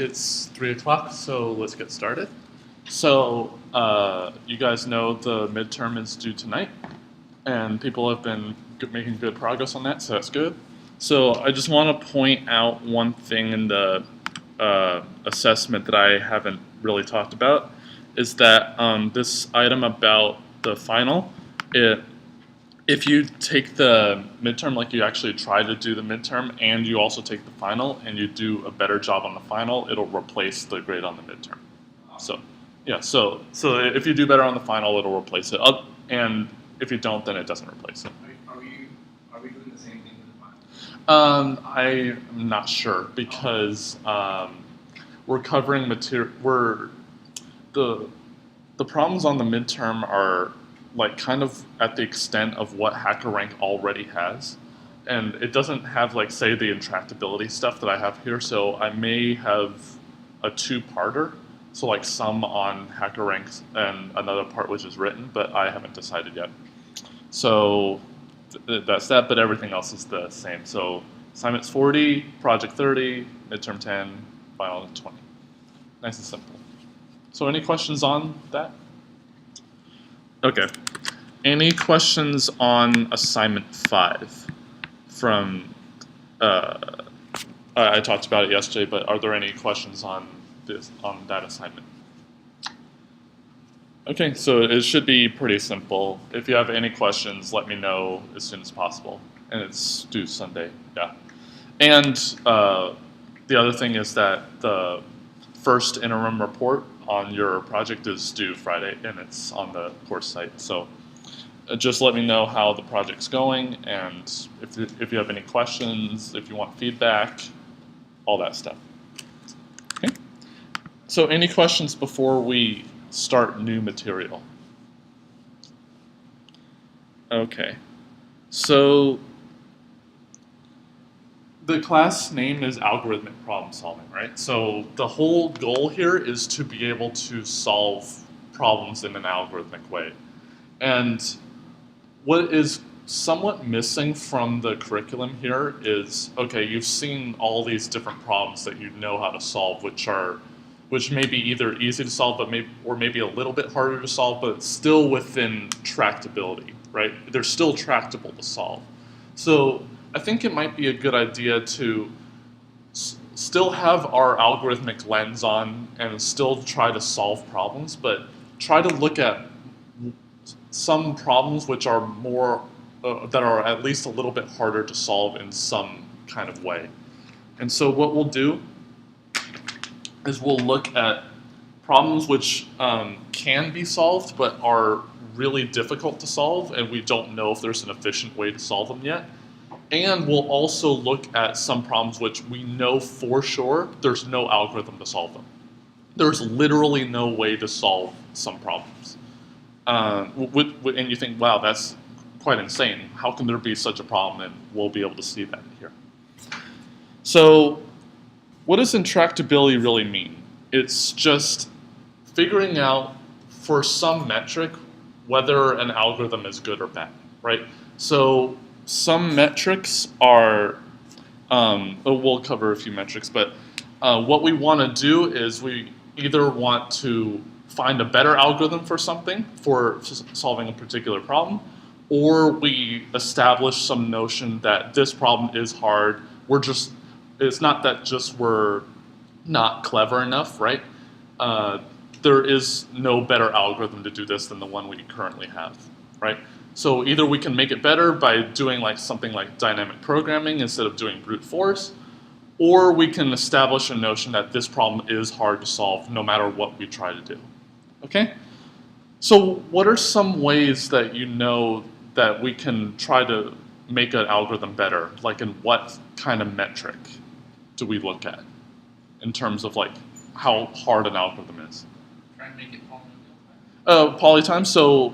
it's 3 o'clock, so let's get started. So you guys know the midterm is due tonight, and people have been making good progress on that, so that's good. So I just want to point out one thing in the assessment that I haven't really talked about, is that this item about the final, if you take the midterm, like you actually try to do the midterm, and you also take the final, and you do a better job on the final, it'll replace the grade on the midterm. So, yeah, so if you do better on the final, it'll replace it. And if you don't, then it doesn't replace it. Are we doing the same thing with the final? I'm not sure, because we're covering material. The problems on the midterm are like kind of at the extent of what HackerRank already has, and it doesn't have, like, say, the intractability stuff that I have here. So I may have a two-parter, so like some on HackerRank and another part which is written, but I haven't decided yet. So that's that, but everything else is the same. So assignment's 40, project 30, midterm 10, final 20. Nice and simple. So any questions on that? Okay. Any questions on assignment 5 from, I talked about it yesterday, but are there any questions on that assignment? Okay, so it should be pretty simple. If you have any questions, let me know as soon as possible. And it's due Sunday, yeah. And the other thing is that the first interim report on your project is due Friday, and it's on the course site. So just let me know how the project's going, and if you have any questions, if you want feedback, all that stuff. Okay. So any questions before we start new material? Okay. So the class name is Algorithmic Problem Solving, right? So the whole goal here is to be able to solve problems in an algorithmic way. And what is somewhat missing from the curriculum here is, okay, you've seen all these different problems that you know how to solve, which may be either easy to solve, but maybe a little bit harder to solve, but still within tractability, right? They're still tractable to solve. So I think it might be a good idea to still have our algorithmic lens on and still try to solve problems, but try to look at some problems which are more, that are at least a little bit harder to solve in some kind of way. And so what we'll do is we'll look at problems which can be solved but are really difficult to solve, and we don't know if there's an efficient way to solve them yet. And we'll also look at some problems which we know for sure there's no algorithm to solve them. There's literally no way to solve some problems. And you think, wow, that's quite insane. How can there be such a problem? And we'll be able to see that here. So what does intractability really mean? It's just figuring out for some metric whether an algorithm is good or bad, right? So some metrics are, we'll cover a few metrics, but what we want to do is we either want to find a better algorithm for something, for solving a particular problem, or we establish some notion that this problem is hard. It's not that just we're not clever enough, right? There is no better algorithm to do this than the one we currently have, right? So either we can make it better by doing something like dynamic programming instead of doing brute force, or we can establish a notion that this problem is hard to solve no matter what we try to do. Okay? So what are some ways that you know that we can try to make an algorithm better? Like, in what kind of metric do we look at in terms of how hard an algorithm is? Try and make it polynomial. Polytime, so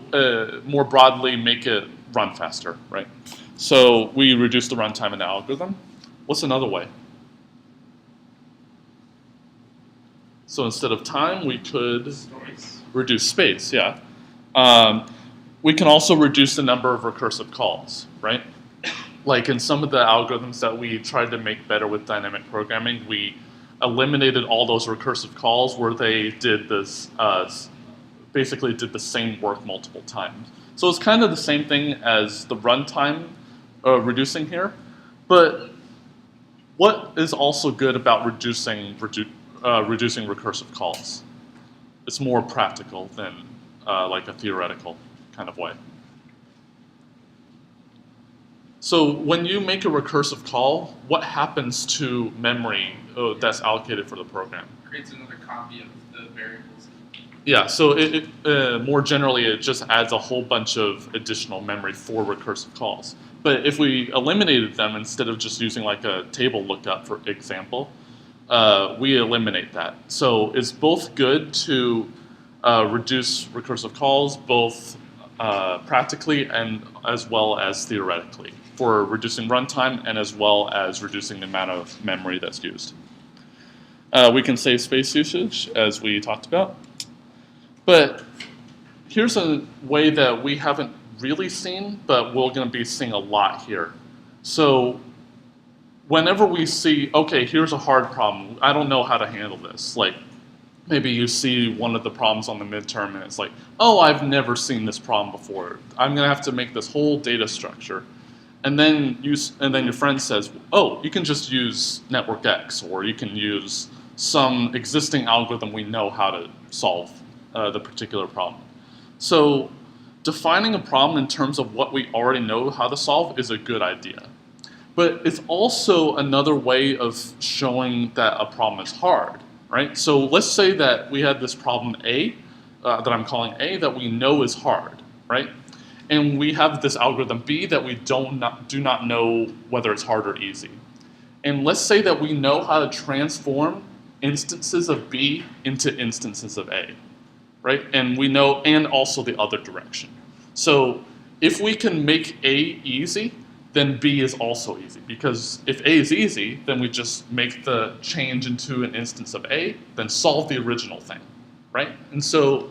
more broadly, make it run faster, right? So we reduce the runtime in the algorithm. What's another way? So instead of time, we could reduce space, yeah. We can also reduce the number of recursive calls, right? Like in some of the algorithms that we tried to make better with dynamic programming, we eliminated all those recursive calls where they did this, basically did the same work multiple times. So it's kind of the same thing as the runtime reducing here, but what is also good about reducing recursive calls? It's more practical than like a theoretical kind of way. So when you make a recursive call, what happens to memory that's allocated for the program? Creates another copy of the variables. Yeah, so more generally, it just adds a whole bunch of additional memory for recursive calls. But if we eliminated them instead of just using like a table lookup, for example, we eliminate that. So it's both good to reduce recursive calls, both practically and as well as theoretically, for reducing runtime and as well as reducing the amount of memory that's used. We can save space usage, as we talked about. But here's a way that we haven't really seen, but we're going to be seeing a lot here. So whenever we see, okay, here's a hard problem, I don't know how to handle this. Like maybe you see one of the problems on the midterm and it's like, oh, I've never seen this problem before. I'm going to have to make this whole data structure. And then your friend says, oh, you can just use network X, or you can use some existing algorithm we know how to solve the particular problem. So defining a problem in terms of what we already know how to solve is a good idea. But it's also another way of showing that a problem is hard, right? So let's say that we had this problem A, that I'm calling A, that we know is hard, right? And we have this algorithm B that we do not know whether it's hard or easy. And let's say that we know how to transform instances of B into instances of A, right? And we know, and also the other direction. So if we can make A easy, then B is also easy. Because if A is easy, then we just make the change into an instance of A, then solve the original thing, right? And so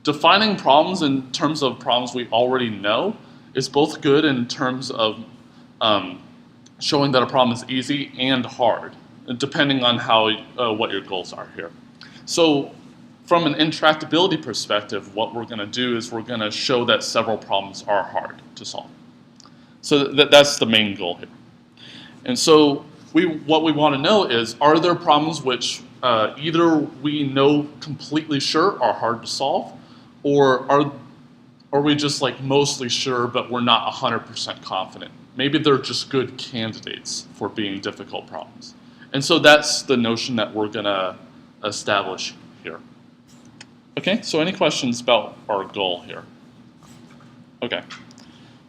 defining problems in terms of problems we already know is both good in terms of showing that a problem is easy and hard, depending on how what your goals are here. So from an intractability perspective, what we're going to do is we're going to show that several problems are hard to solve. So that's the main goal here. And so what we want to know is, are there problems which either we know completely sure are hard to solve, or are we just like mostly sure but we're not 100% confident? Maybe they're just good candidates for being difficult problems. And so that's the notion that we're going to establish here. Okay, so any questions about our goal here? Okay,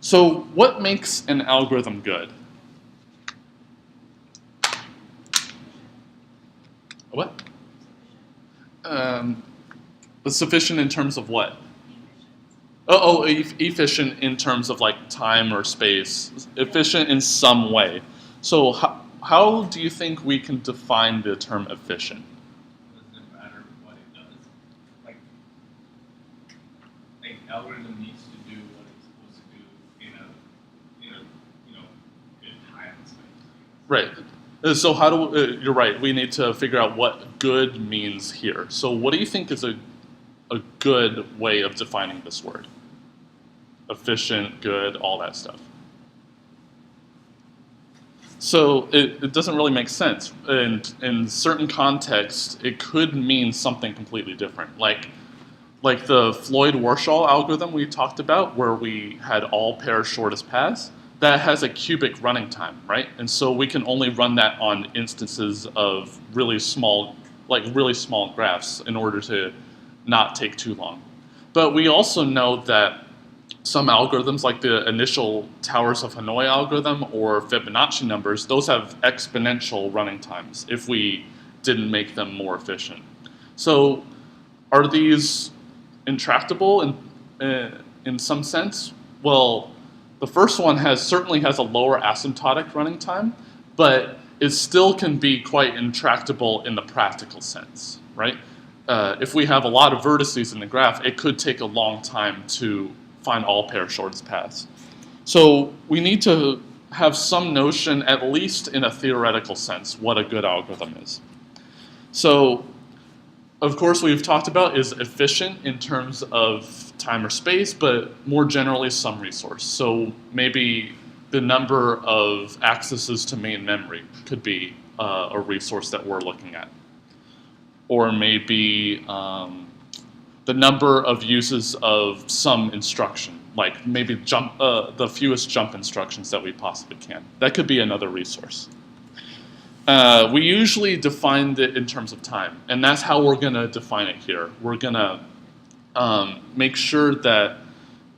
so what makes an algorithm good? What? Sufficient in terms of what? Efficient in terms of like time or space. Efficient in some way. So how do you think we can define the term efficient? Algorithm needs to do what it's supposed to do in a good time and space. Right. So how do you're right. We need to figure out what good means here. So what do you think is a good way of defining this word? Efficient, good, all that stuff. So it doesn't really make sense. And in certain contexts, it could mean something completely different. Like the Floyd-Warshall algorithm we talked about, where we had all pairs shortest paths, that has a cubic running time, right? And so we can only run that on instances of really small graphs in order to not take too long. But we also know that some algorithms, like the initial Towers of Hanoi algorithm or Fibonacci numbers, those have exponential running times if we didn't make them more efficient. So are these intractable in some sense? Well, the first one certainly has a lower asymptotic running time, but it still can be quite intractable in the practical sense, right? If we have a lot of vertices in the graph, it could take a long time to find all pair shortest paths. So we need to have some notion, at least in a theoretical sense, what a good algorithm is. So, of course, we've talked about is efficient in terms of time or space, but more generally some resource. So maybe the number of accesses to main memory could be a resource that we're looking at. Or maybe the number of uses of some instruction, like maybe the fewest jump instructions that we possibly can. That could be another resource. We usually define it in terms of time, and that's how we're going to define it here. We're going to make sure that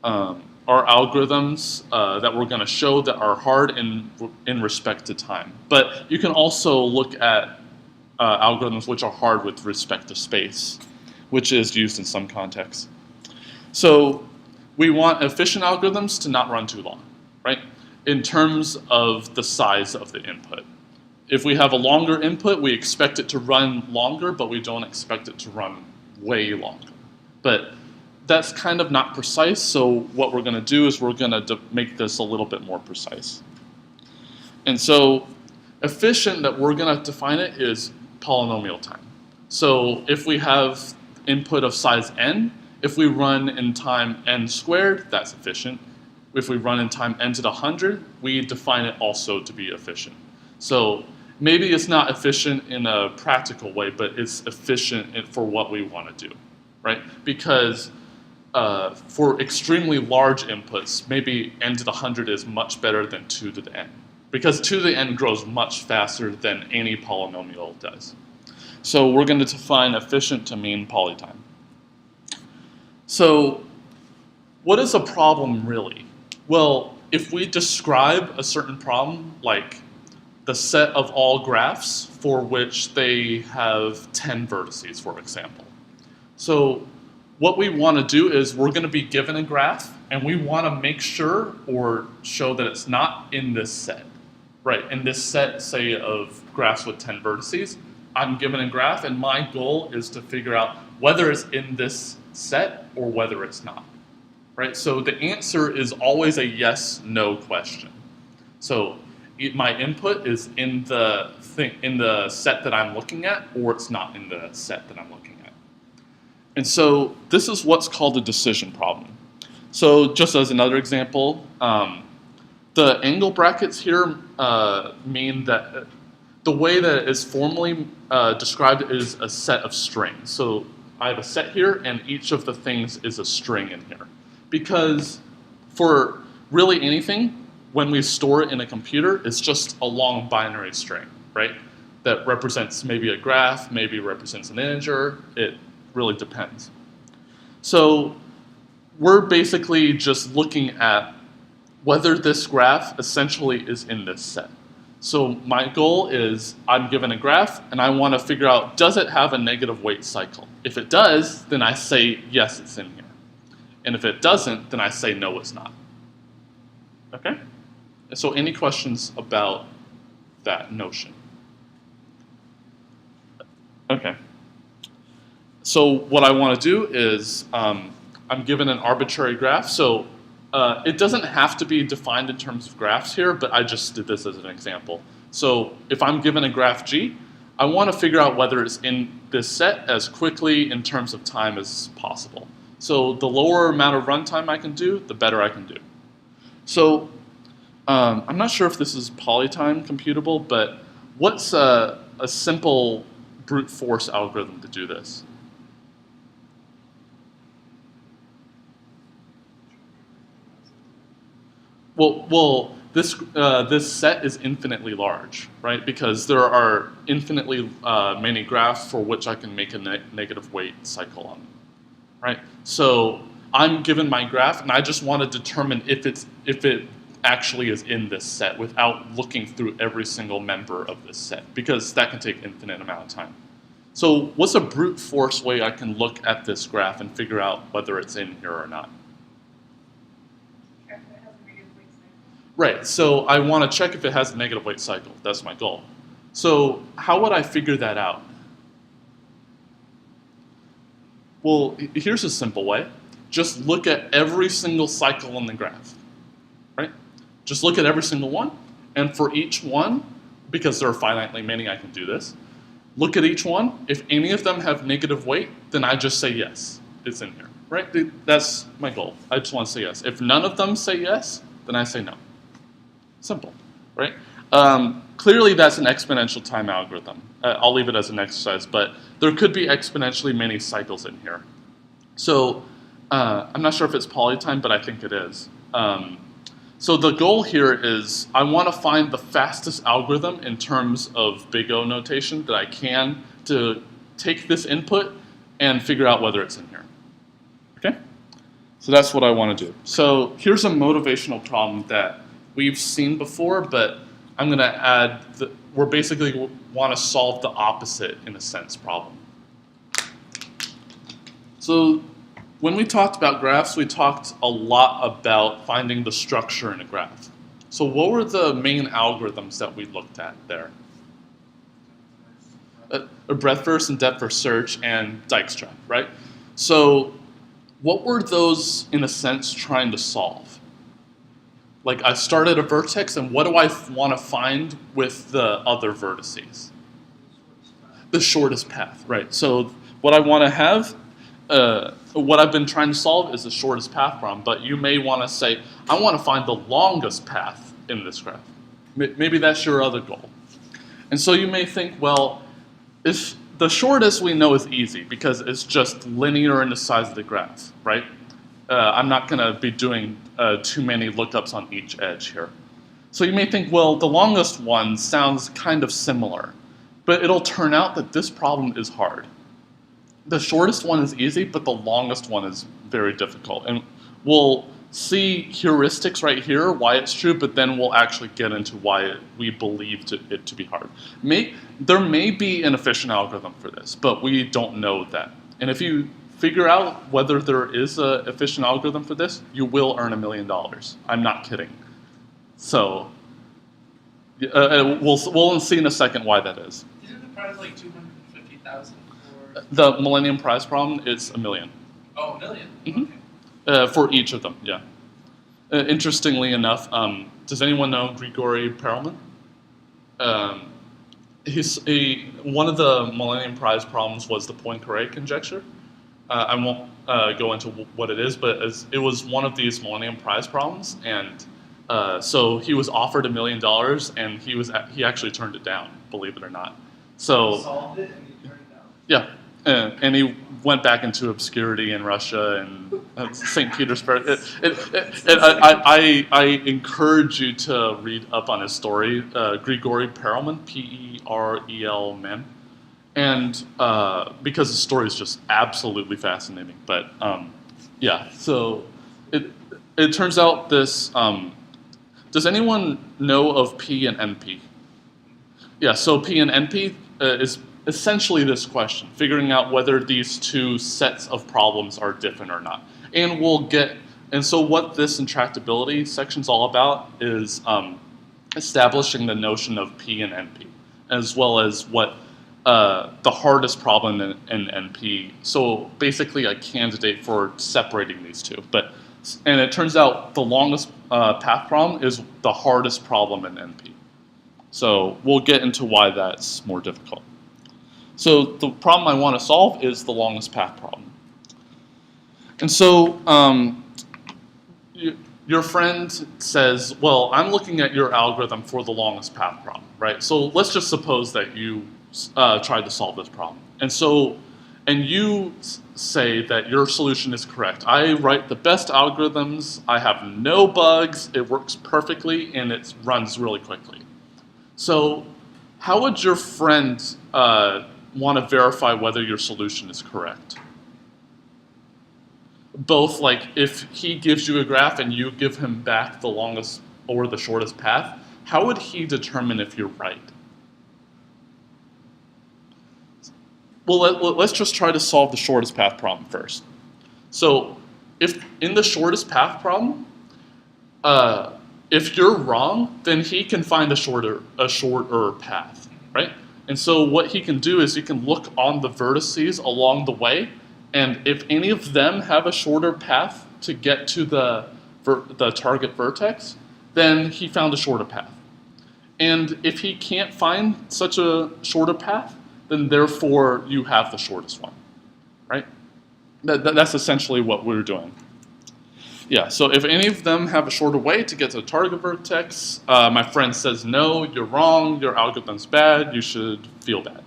our algorithms that we're going to show that are hard in respect to time. But you can also look at algorithms which are hard with respect to space, which is used in some contexts. So we want efficient algorithms to not run too long, right? In terms of the size of the input. If we have a longer input, we expect it to run longer, but we don't expect it to run way longer. But that's kind of not precise, so what we're going to do is we're going to make this a little bit more precise. And so efficient that we're going to define it is polynomial time. So if we have input of size n, if we run in time n squared, that's efficient. If we run in time n to the 100, we define it also to be efficient. So maybe it's not efficient in a practical way, but it's efficient for what we want to do, right? Because for extremely large inputs, maybe n to the 100 is much better than 2 to the n. Because 2 to the n grows much faster than any polynomial does. So we're going to define efficient to mean polytime. So what is a problem really? Well, if we describe a certain problem, like the set of all graphs for which they have 10 vertices, for example. So what we want to do is we're going to be given a graph, and we want to make sure or show that it's not in this set. Right, in this set, say, of graphs with 10 vertices, I'm given a graph, and my goal is to figure out whether it's in this set or whether it's not. Right, so the answer is always a yes/no question. So my input is in the set that I'm looking at, or it's not in the set that I'm looking at. And so this is what's called a decision problem. So just as another example, the angle brackets here mean that the way that it is formally described is a set of strings. So I have a set here, and each of the things is a string in here. Because for really anything, when we store it in a computer, it's just a long binary string, right? That represents maybe a graph, maybe represents an integer. It really depends. So we're basically just looking at whether this graph essentially is in this set. So my goal is I'm given a graph, and I want to figure out, does it have a negative weight cycle? If it does, then I say, yes, it's in here. And if it doesn't, then I say, no, it's not. Okay? So any questions about that notion? Okay. So what I want to do is I'm given an arbitrary graph. So it doesn't have to be defined in terms of graphs here, but I just did this as an example. So if I'm given a graph G, I want to figure out whether it's in this set as quickly in terms of time as possible. So the lower amount of runtime I can do, the better I can do. So I'm not sure if this is polytime computable, but what's a simple brute force algorithm to do this? Well, this set is infinitely large, right? Because there are infinitely many graphs for which I can make a negative weight cycle on, right? So I'm given my graph, and I just want to determine if it actually is in this set without looking through every single member of this set, because that can take infinite amount of time. So what's a brute force way I can look at this graph and figure out whether it's in here or not? Right, so I want to check if it has a negative weight cycle. That's my goal. So how would I figure that out? Well, here's a simple way. Just look at every single cycle in the graph, right? Just look at every single one, and for each one, because there are finitely many, I can do this, look at each one. If any of them have negative weight, then I just say yes, it's in here, right? That's my goal. I just want to say yes. If none of them say yes, then I say no. Simple, right? Clearly, that's an exponential time algorithm. I'll leave it as an exercise, but there could be exponentially many cycles in here. So I'm not sure if it's polytime, but I think it is. So the goal here is I want to find the fastest algorithm in terms of big O notation that I can to take this input and figure out whether it's in here. Okay? So that's what I want to do. So here's a motivational problem that we've seen before, but I'm going to add, we're basically want to solve the opposite, in a sense, problem. So when we talked about graphs, we talked a lot about finding the structure in a graph. So what were the main algorithms that we looked at there? Breadth first and depth first search and Dijkstra's, right? So what were those, in a sense, trying to solve? Like, I start at a vertex, and what do I want to find with the other vertices? The shortest path, right? So what I want to have, what I've been trying to solve is the shortest path problem, but you may want to say, I want to find the longest path in this graph. Maybe that's your other goal. And so you may think, well, if the shortest we know is easy because it's just linear in the size of the graph, right? I'm not going to be doing too many lookups on each edge here. So you may think, well, the longest one sounds kind of similar, but it'll turn out that this problem is hard. The shortest one is easy, but the longest one is very difficult. And we'll see heuristics right here, why it's true, but then we'll actually get into why we believe it to be hard. There may be an efficient algorithm for this, but we don't know that. And if you figure out whether there is an efficient algorithm for this, you will earn $1 million. I'm not kidding. So we'll see in a second why that is. Isn't the prize like 250,000 for? The Millennium Prize problem is $1 million. Oh, $1 million. Mm-hmm. Okay. For each of them, yeah. Interestingly enough, does anyone know Grigory Perelman? One of the Millennium Prize problems was the Poincare conjecture. I won't go into what it is, but it was one of these Millennium Prize problems, and so he was offered $1 million, and he actually turned it down, believe it or not. So He solved it and he turned it down. yeah, and he went back into obscurity in Russia and St. Petersburg. I encourage you to read up on his story, Grigory Perelman, P-E-R-E-L man. And because the story is just absolutely fascinating. But yeah, so it turns out this, does anyone know of P and NP? Yeah, so P and NP is essentially this question, figuring out whether these two sets of problems are different or not. And so what this intractability section's all about is establishing the notion of P and NP, as well as what the hardest problem in NP, so basically a candidate for separating these two. And it turns out the longest path problem is the hardest problem in NP. So we'll get into why that's more difficult. So the problem I want to solve is the longest path problem. And so your friend says, well, I'm looking at your algorithm for the longest path problem, right? So let's just suppose that you tried to solve this problem. And you say that your solution is correct. I write the best algorithms, I have no bugs, it works perfectly, and it runs really quickly. So how would your friend want to verify whether your solution is correct? Both, like, if he gives you a graph and you give him back the longest or the shortest path, how would he determine if you're right? Well, let's just try to solve the shortest path problem first. So if in the shortest path problem, if you're wrong, then he can find a shorter path, right? And so what he can do is he can look on the vertices along the way, and if any of them have a shorter path to get to the target vertex, then he found a shorter path. And if he can't find such a shorter path, then therefore you have the shortest one, right? That's essentially what we're doing. Yeah, so if any of them have a shorter way to get to the target vertex, my friend says, no, you're wrong, your algorithm's bad, you should feel bad.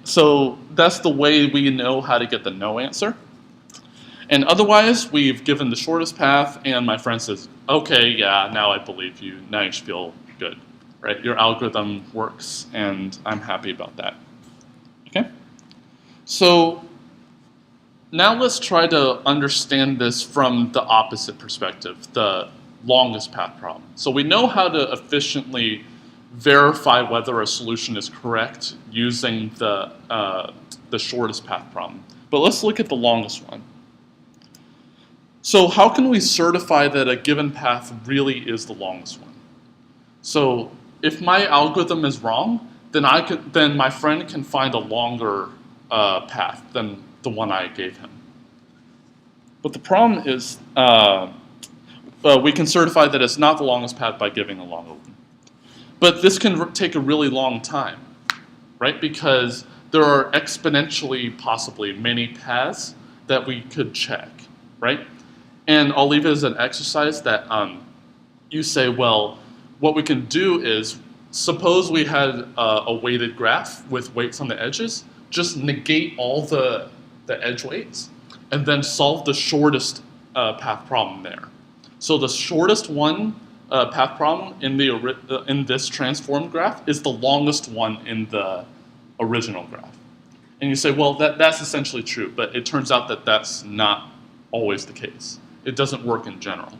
So that's the way we know how to get the no answer. And otherwise, we've given the shortest path, and my friend says, okay, yeah, now I believe you, now you should feel good, right? Your algorithm works, and I'm happy about that, okay? So now let's try to understand this from the opposite perspective, the longest path problem. So we know how to efficiently verify whether a solution is correct using the shortest path problem. But let's look at the longest one. So how can we certify that a given path really is the longest one? So if my algorithm is wrong, then my friend can find a longer path than the one I gave him. But the problem is we can certify that it's not the longest path by giving a longer one. But this can take a really long time, right? Because there are exponentially, possibly, many paths that we could check, right? And I'll leave it as an exercise that you say, well, what we can do is, suppose we had a weighted graph with weights on the edges, just negate all the edge weights, and then solve the shortest path problem there. So the shortest one path problem in this transformed graph is the longest one in the original graph. And you say, well, that's essentially true, but it turns out that that's not always the case. It doesn't work in general.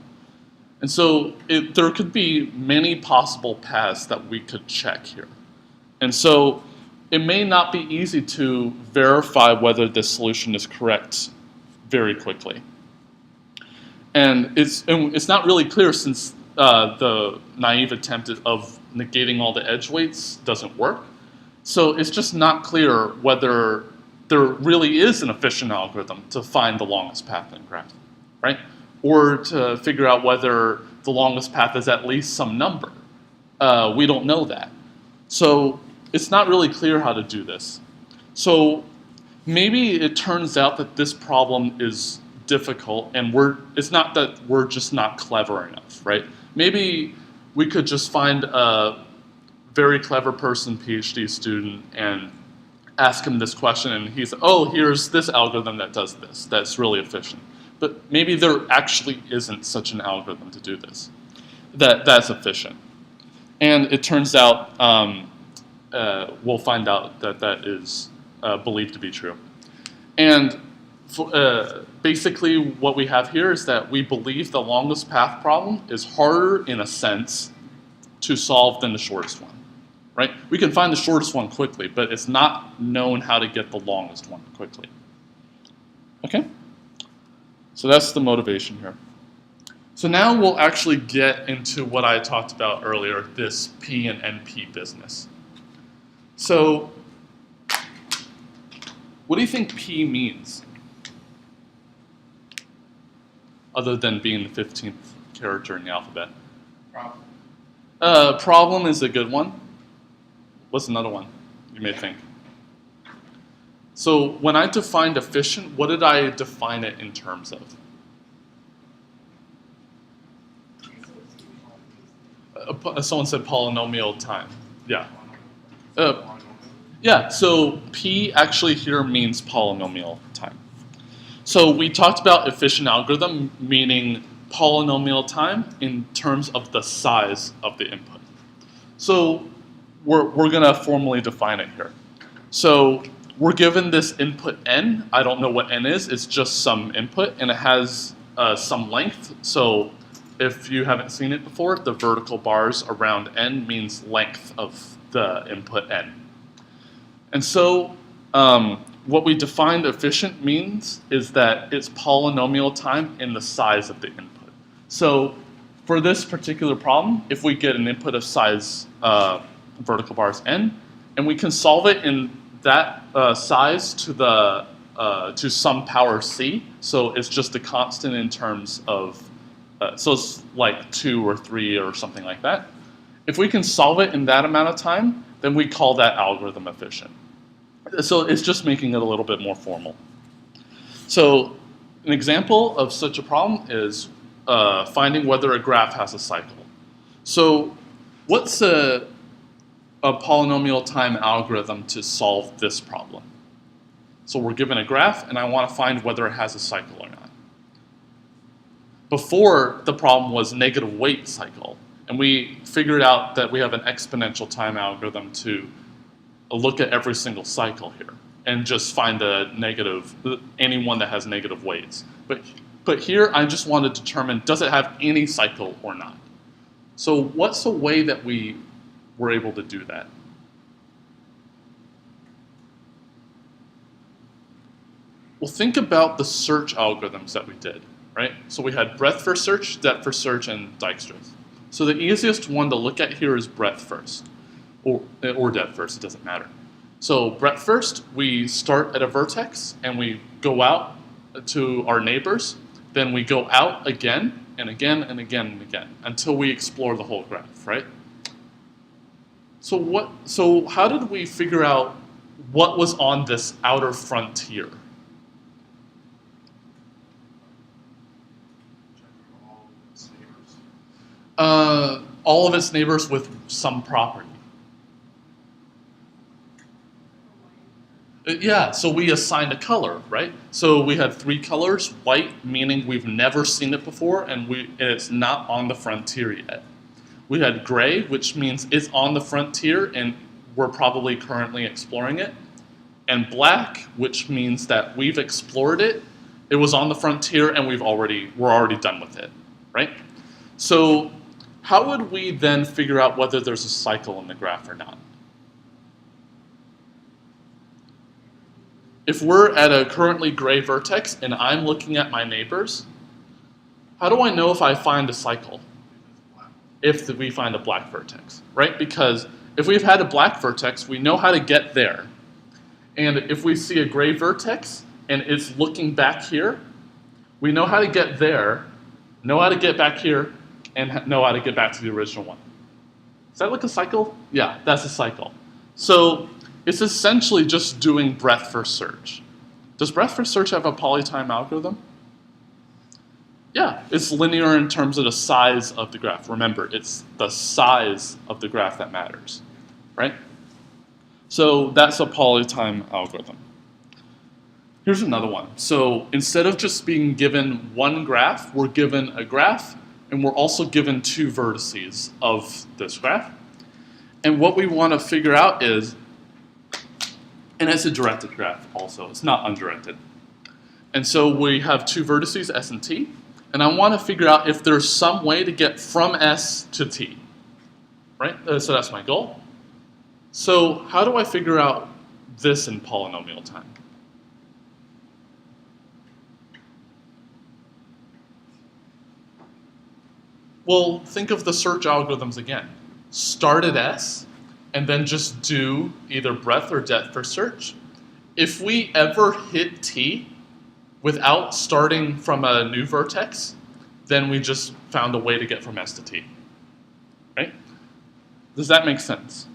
And so there could be many possible paths that we could check here. And so it may not be easy to verify whether this solution is correct very quickly. And it's not really clear, since the naive attempt of negating all the edge weights doesn't work. So it's just not clear whether there really is an efficient algorithm to find the longest path in a graph, right? Or to figure out whether the longest path is at least some number. We don't know that. So it's not really clear how to do this. So maybe it turns out that this problem is difficult, and it's not that we're just not clever enough, right? Maybe we could just find a very clever person, PhD student, and ask him this question, and he's, oh, here's this algorithm that does this, that's really efficient. But maybe there actually isn't such an algorithm to do this, that's efficient. And it turns out, we'll find out that that is believed to be true. And basically what we have here is that we believe the longest path problem is harder, in a sense, to solve than the shortest one, right? We can find the shortest one quickly, but it's not known how to get the longest one quickly. Okay? So that's the motivation here. So now we'll actually get into what I talked about earlier, this P and NP business. So what do you think P means? Other than being the 15th character in the alphabet. Problem. Problem is a good one. What's another one you may think? So when I defined efficient, what did I define it in terms of? Someone said polynomial time. Yeah. Yeah, so P actually here means polynomial time. So we talked about efficient algorithm meaning polynomial time in terms of the size of the input. So we're going to formally define it here. So we're given this input n. I don't know what n is. It's just some input, and it has some length. So if you haven't seen it before, the vertical bars around n means length of the input n. And so what we defined efficient means is that it's polynomial time in the size of the input. So for this particular problem, if we get an input of size vertical bars n, and we can solve it in that size to some power c, so it's just a constant in terms of, so it's like 2 or 3 or something like that. If we can solve it in that amount of time, then we call that algorithm efficient. So it's just making it a little bit more formal. So an example of such a problem is finding whether a graph has a cycle. So what's a polynomial time algorithm to solve this problem? So we're given a graph, and I want to find whether it has a cycle or not. Before, the problem was negative weight cycle, and we figured out that we have an exponential time algorithm to look at every single cycle here and just find any one that has negative weights. But here, I just want to determine, does it have any cycle or not? So what's a way that we were able to do that? Well, think about the search algorithms that we did, right? So we had breadth first search, depth first search, and Dijkstra's. So the easiest one to look at here is breadth first, or depth first, it doesn't matter. So breadth first, we start at a vertex, and we go out to our neighbors, then we go out again, and again, and again, and again, until we explore the whole graph, right? So how did we figure out what was on this outer frontier? All of its neighbors with some property. Yeah, so we assigned a color, right? So we had 3 colors, white meaning we've never seen it before and it's not on the frontier yet. We had gray, which means it's on the frontier and we're probably currently exploring it. And black, which means that we've explored it, it was on the frontier and we're already done with it, right? So how would we then figure out whether there's a cycle in the graph or not? If we're at a currently gray vertex and I'm looking at my neighbors, how do I know if I find a cycle? If we find a black vertex, right? Because if we've had a black vertex, we know how to get there. And if we see a gray vertex and it's looking back here, we know how to get there, know how to get back here, and know how to get back to the original one. Does that look a cycle? Yeah, that's a cycle. So it's essentially just doing breadth first search. Does breadth first search have a polytime algorithm? Yeah, it's linear in terms of the size of the graph. Remember, it's the size of the graph that matters, right? So that's a polytime algorithm. Here's another one. So instead of just being given one graph, we're given a graph, and we're also given 2 vertices of this graph. And what we want to figure out is, and it's a directed graph also, it's not undirected. And so we have 2 vertices, S and T, and I want to figure out if there's some way to get from S to T, right? So that's my goal. So how do I figure out this in polynomial time? Well, think of the search algorithms again. Start at S, and then just do either breadth or depth first search. If we ever hit T without starting from a new vertex, then we just found a way to get from S to T, right? Does that make sense?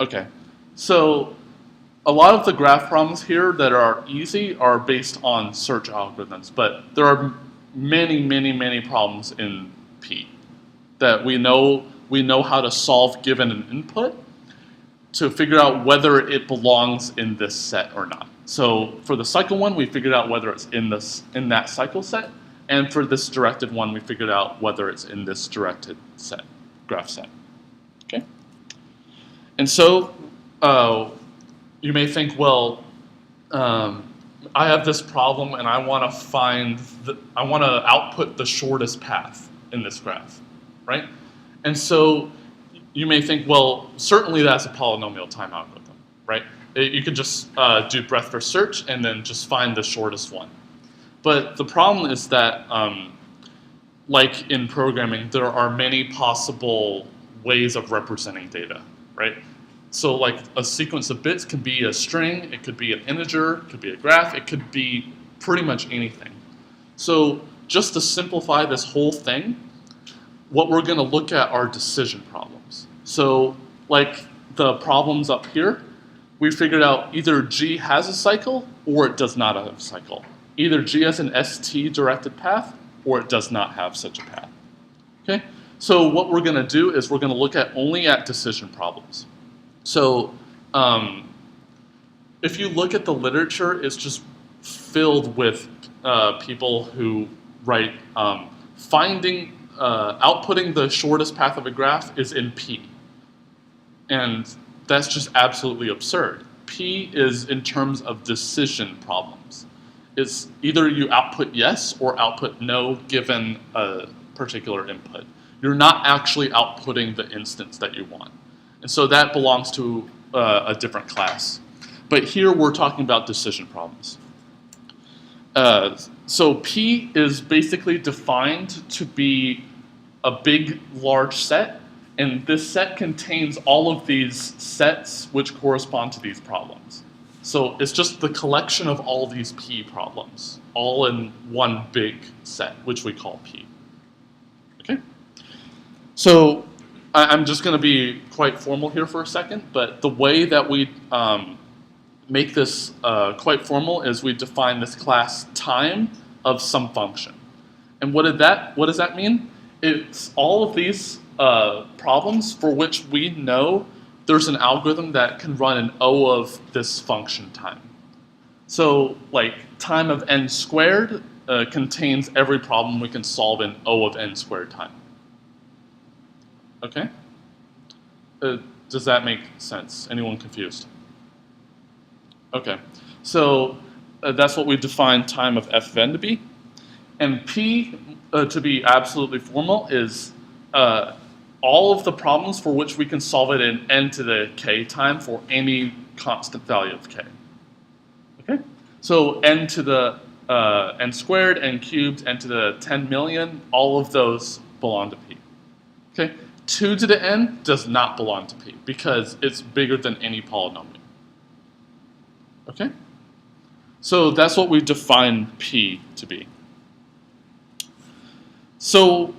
Okay, so a lot of the graph problems here that are easy are based on search algorithms, but there are many, many, many problems in P that we know how to solve given an input to figure out whether it belongs in this set or not. So for the cycle one, we figured out whether it's in that cycle set, and for this directed one, we figured out whether it's in this directed set, graph set. Okay. And so you may think, well, I have this problem and I want to output the shortest path in this graph, right? And so you may think, well, certainly that's a polynomial time algorithm, right? You could just do breadth first search and then just find the shortest one. But the problem is that, like in programming, there are many possible ways of representing data, right? So like a sequence of bits can be a string, it could be an integer, it could be a graph, it could be pretty much anything. So just to simplify this whole thing, what we're going to look at are decision problems. So like the problems up here, we figured out either G has a cycle or it does not have a cycle. Either G has an ST-directed path or it does not have such a path. Okay? So what we're going to do is we're going to look at only at decision problems. So if you look at the literature, it's just filled with people who write outputting the shortest path of a graph is in P. And that's just absolutely absurd. P is in terms of decision problems. It's either you output yes or output no given a particular input. You're not actually outputting the instance that you want. And so that belongs to a different class. But here we're talking about decision problems. So P is basically defined to be a big, large set, and this set contains all of these sets which correspond to these problems. So it's just the collection of all these P problems, all in one big set, which we call P. Okay? So I'm just going to be quite formal here for a second, but the way that we make this quite formal is we define this class time of some function. And what does that mean? It's all of these problems for which we know there's an algorithm that can run an O of this function time. So like time of n squared contains every problem we can solve in O of n squared time. Okay? Does that make sense? Anyone confused? Okay, so that's what we define time of f of n to be. And P, to be absolutely formal, is all of the problems for which we can solve it in n to the k time for any constant value of k. Okay? So n to the n squared, n cubed, n to the 10 million, all of those belong to P. Okay? 2 to the n does not belong to P because it's bigger than any polynomial. Okay? So that's what we define P to be. So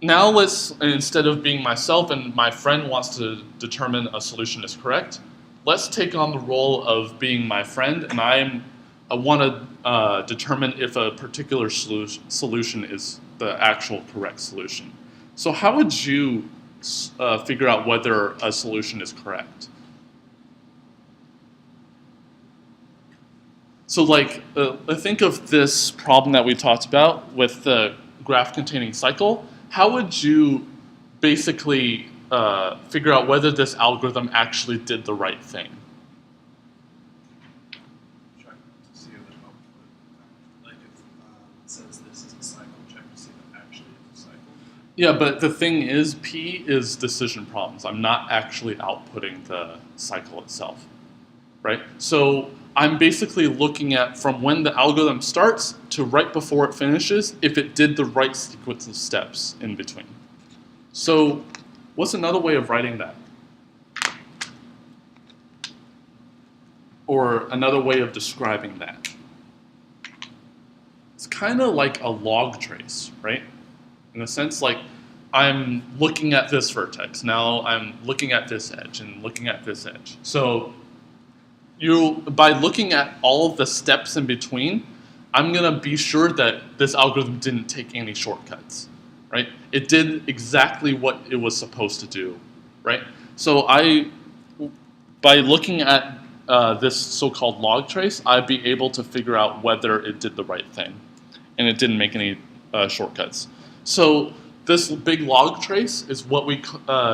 now let's, instead of being myself and my friend wants to determine a solution is correct, let's take on the role of being my friend, and I want to determine if a particular solution is the actual correct solution. So how would you figure out whether a solution is correct? So like, think of this problem that we talked about with the graph containing cycle. How would you basically figure out whether this algorithm actually did the right thing? Check to see if the output, like if it says this is a cycle, check to see if it actually is a cycle. Yeah, but the thing is, P is decision problems. I'm not actually outputting the cycle itself, right? So I'm basically looking at from when the algorithm starts to right before it finishes if it did the right sequence of steps in between. So what's another way of writing that? Or another way of describing that? It's kind of like a log trace, right? In a sense, like I'm looking at this vertex, now I'm looking at this edge and looking at this edge. So by looking at all of the steps in between, I'm going to be sure that this algorithm didn't take any shortcuts, right? It did exactly what it was supposed to do, right? So by looking at this so-called log trace, I'd be able to figure out whether it did the right thing, and it didn't make any shortcuts. So this big log trace is what we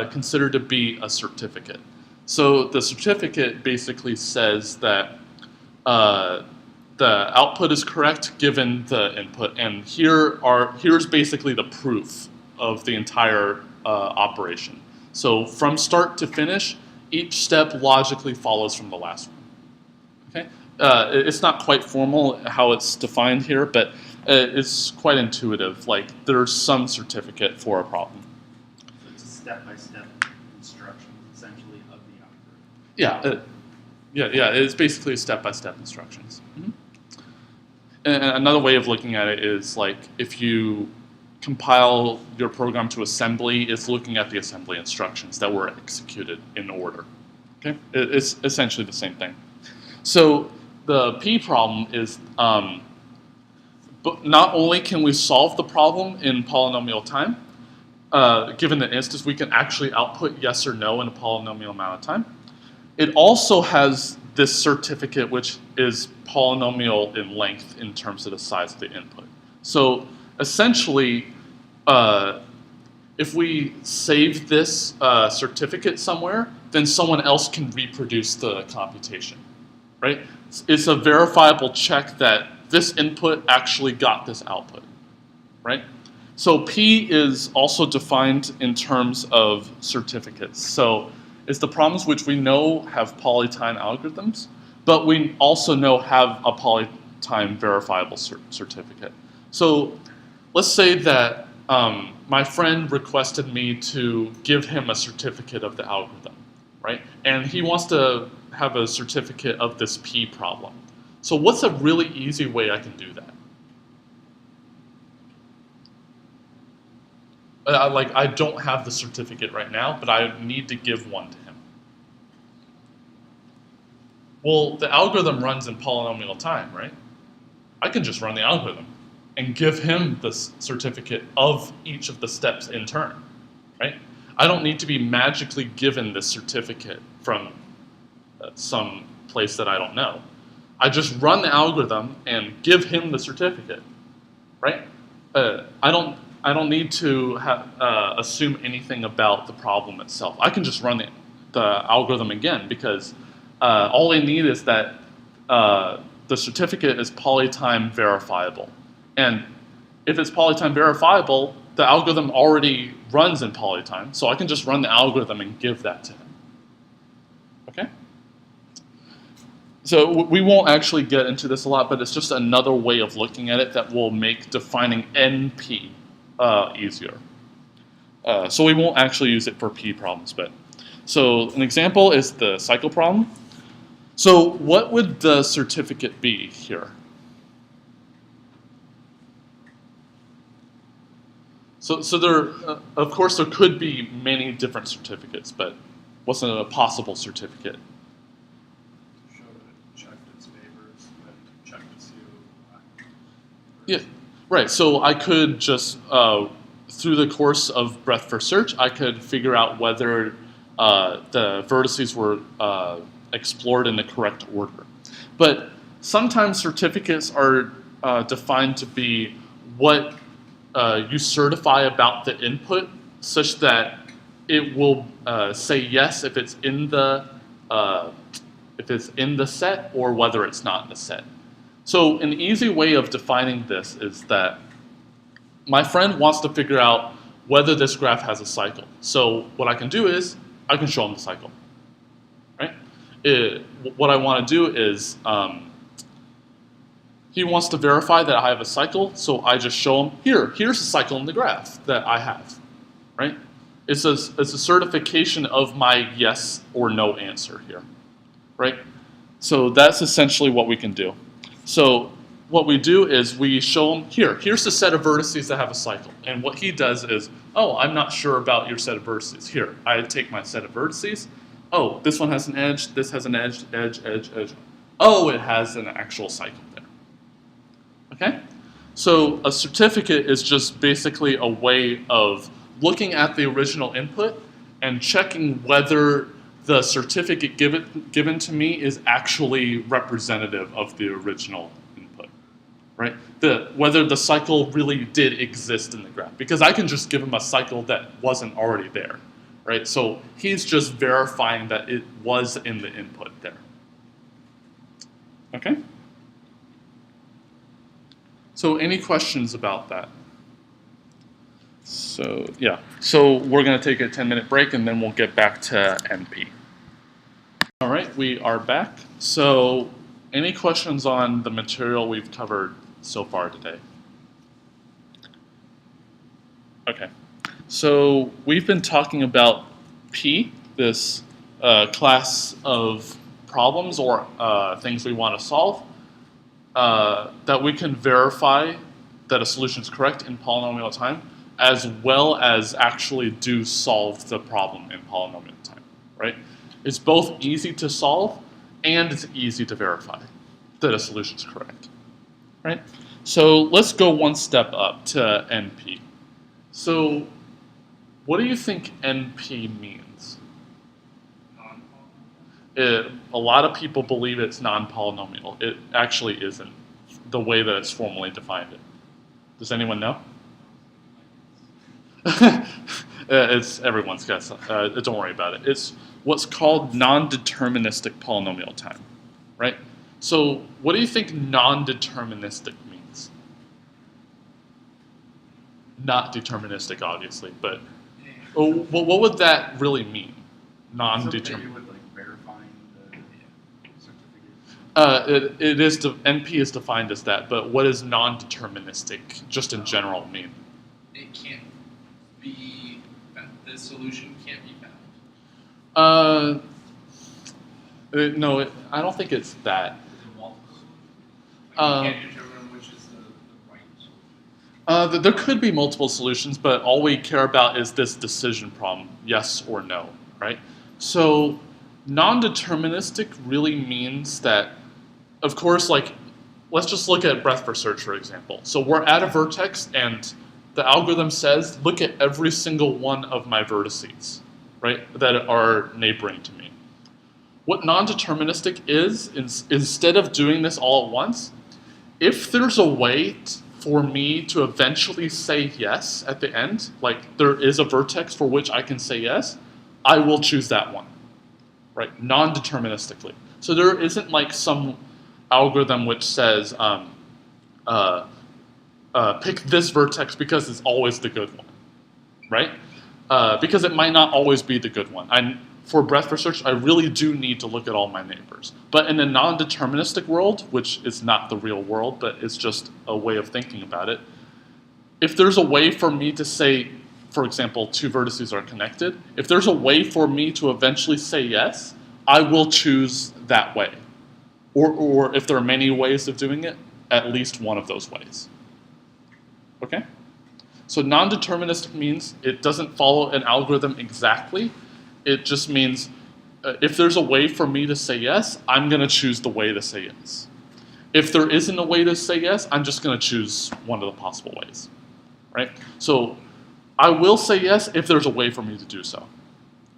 consider to be a certificate. So the certificate basically says that the output is correct given the input, and here's basically the proof of the entire operation. So from start to finish, each step logically follows from the last one. Okay, it's not quite formal how it's defined here, but it's quite intuitive. Like there's some certificate for a problem. So it's a step-by-step instruction, essentially, of the algorithm. Yeah. It's basically step-by-step instructions. Mm-hmm. And another way of looking at it is like if you compile your program to assembly is looking at the assembly instructions that were executed in order. Okay, it's essentially the same thing. So the P problem is, but not only can we solve the problem in polynomial time, given the instance, we can actually output yes or no in a polynomial amount of time. It also has this certificate, which is polynomial in length in terms of the size of the input. So essentially, if we save this certificate somewhere, then someone else can reproduce the computation, right? It's a verifiable check that this input actually got this output, right? So P is also defined in terms of certificates. So it's the problems which we know have polytime algorithms, but we also know have a polytime verifiable certificate. So let's say that my friend requested me to give him a certificate of the algorithm, right? And he wants to have a certificate of this P problem. So what's a really easy way I can do that? I don't have the certificate right now, but I need to give one to him. Well, the algorithm runs in polynomial time, right? I can just run the algorithm and give him the certificate of each of the steps in turn, right? I don't need to be magically given this certificate from some place that I don't know. I just run the algorithm and give him the certificate, right? I don't need to assume anything about the problem itself. I can just run the algorithm again because all I need is that the certificate is polytime verifiable. And if it's polytime verifiable, the algorithm already runs in polytime, so I can just run the algorithm and give that to him. Okay? So we won't actually get into this a lot, but it's just another way of looking at it that will make defining NP easier. So we won't actually use it for P problems, but so an example is the cycle problem. So what would the certificate be here? So there, of course, there could be many different certificates, but what's a possible certificate? To show that it checked its neighbors and checked its you. Yeah, right. So I could just, through the course of breadth first search, I could figure out whether the vertices were explored in the correct order. But sometimes certificates are defined to be what you certify about the input, such that it will say yes if it's in the set or whether it's not in the set. So an easy way of defining this is that my friend wants to figure out whether this graph has a cycle. So what I can do is I can show him the cycle, right? What I want to do is he wants to verify that I have a cycle, so I just show him, here's a cycle in the graph that I have, right? It's a certification of my yes or no answer here, right? So that's essentially what we can do. So what we do is we show him, here's the set of vertices that have a cycle. And what he does is, oh, I'm not sure about your set of vertices. Here, I take my set of vertices. Oh, this one has an edge, this has an edge, edge. Oh, it has an actual cycle there. Okay? So a certificate is just basically a way of looking at the original input and checking whether the certificate given to me is actually representative of the original input, right? Whether the cycle really did exist in the graph, because I can just give him a cycle that wasn't already there, right? So he's just verifying that it was in the input there. Okay? So any questions about that? So yeah, so we're going to take a 10-minute break and then we'll get back to NP. All right, we are back. So any questions on the material we've covered so far today? Okay, so we've been talking about P, this class of problems or things we want to solve that we can verify that a solution is correct in polynomial time as well as actually do solve the problem in polynomial time, right? It's both easy to solve and it's easy to verify that a solution is correct, right? So let's go one step up to NP. So what do you think NP means? A lot of people believe it's non-polynomial. It actually isn't, the way that it's formally defined it. Does anyone know? It's everyone's guess. Don't worry about it. It's what's called non-deterministic polynomial time, right? So what do you think non-deterministic means? Not deterministic, obviously, but what would that really mean? Non-deterministic. With like verifying the certificate. It is NP is defined as that, but what does non-deterministic, just in general, mean? It can't be, the solution can't be found. No, I don't think it's that. Is it multiple solutions? Like you can't determine which is the right solution. There could be multiple solutions, but all we care about is this decision problem, yes or no, right? So non-deterministic really means that, of course, like, let's just look at breadth first search, for example. So we're at a vertex, and the algorithm says, look at every single one of my vertices, right, that are neighboring to me. What non-deterministic is, instead of doing this all at once, if there's a way for me to eventually say yes at the end, like there is a vertex for which I can say yes, I will choose that one, right, non-deterministically. So there isn't like some algorithm which says, pick this vertex because it's always the good one, right? Because it might not always be the good one. For breadth first search, I really do need to look at all my neighbors. But in a non-deterministic world, which is not the real world, but it's just a way of thinking about it, if there's a way for me to say, for example, two vertices are connected, if there's a way for me to eventually say yes, I will choose that way. Or if there are many ways of doing it, at least one of those ways. Okay? So non-deterministic means it doesn't follow an algorithm exactly. It just means if there's a way for me to say yes, I'm going to choose the way to say yes. If there isn't a way to say yes, I'm just going to choose one of the possible ways. Right? So I will say yes if there's a way for me to do so.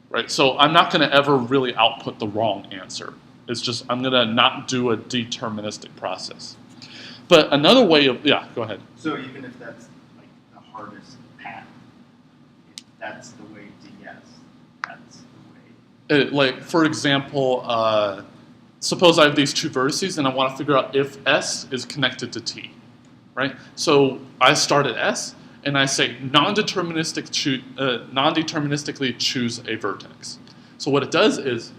Right? So I'm not going to ever really output the wrong answer. It's just I'm going to not do a deterministic process. But another way of, yeah, go ahead. So even if that's like the hardest path, if that's the way to yes, that's the way. Like, for example, suppose I have these two vertices and I want to figure out if S is connected to T, right? So I start at S and I say non-deterministically choose a vertex. So what it does is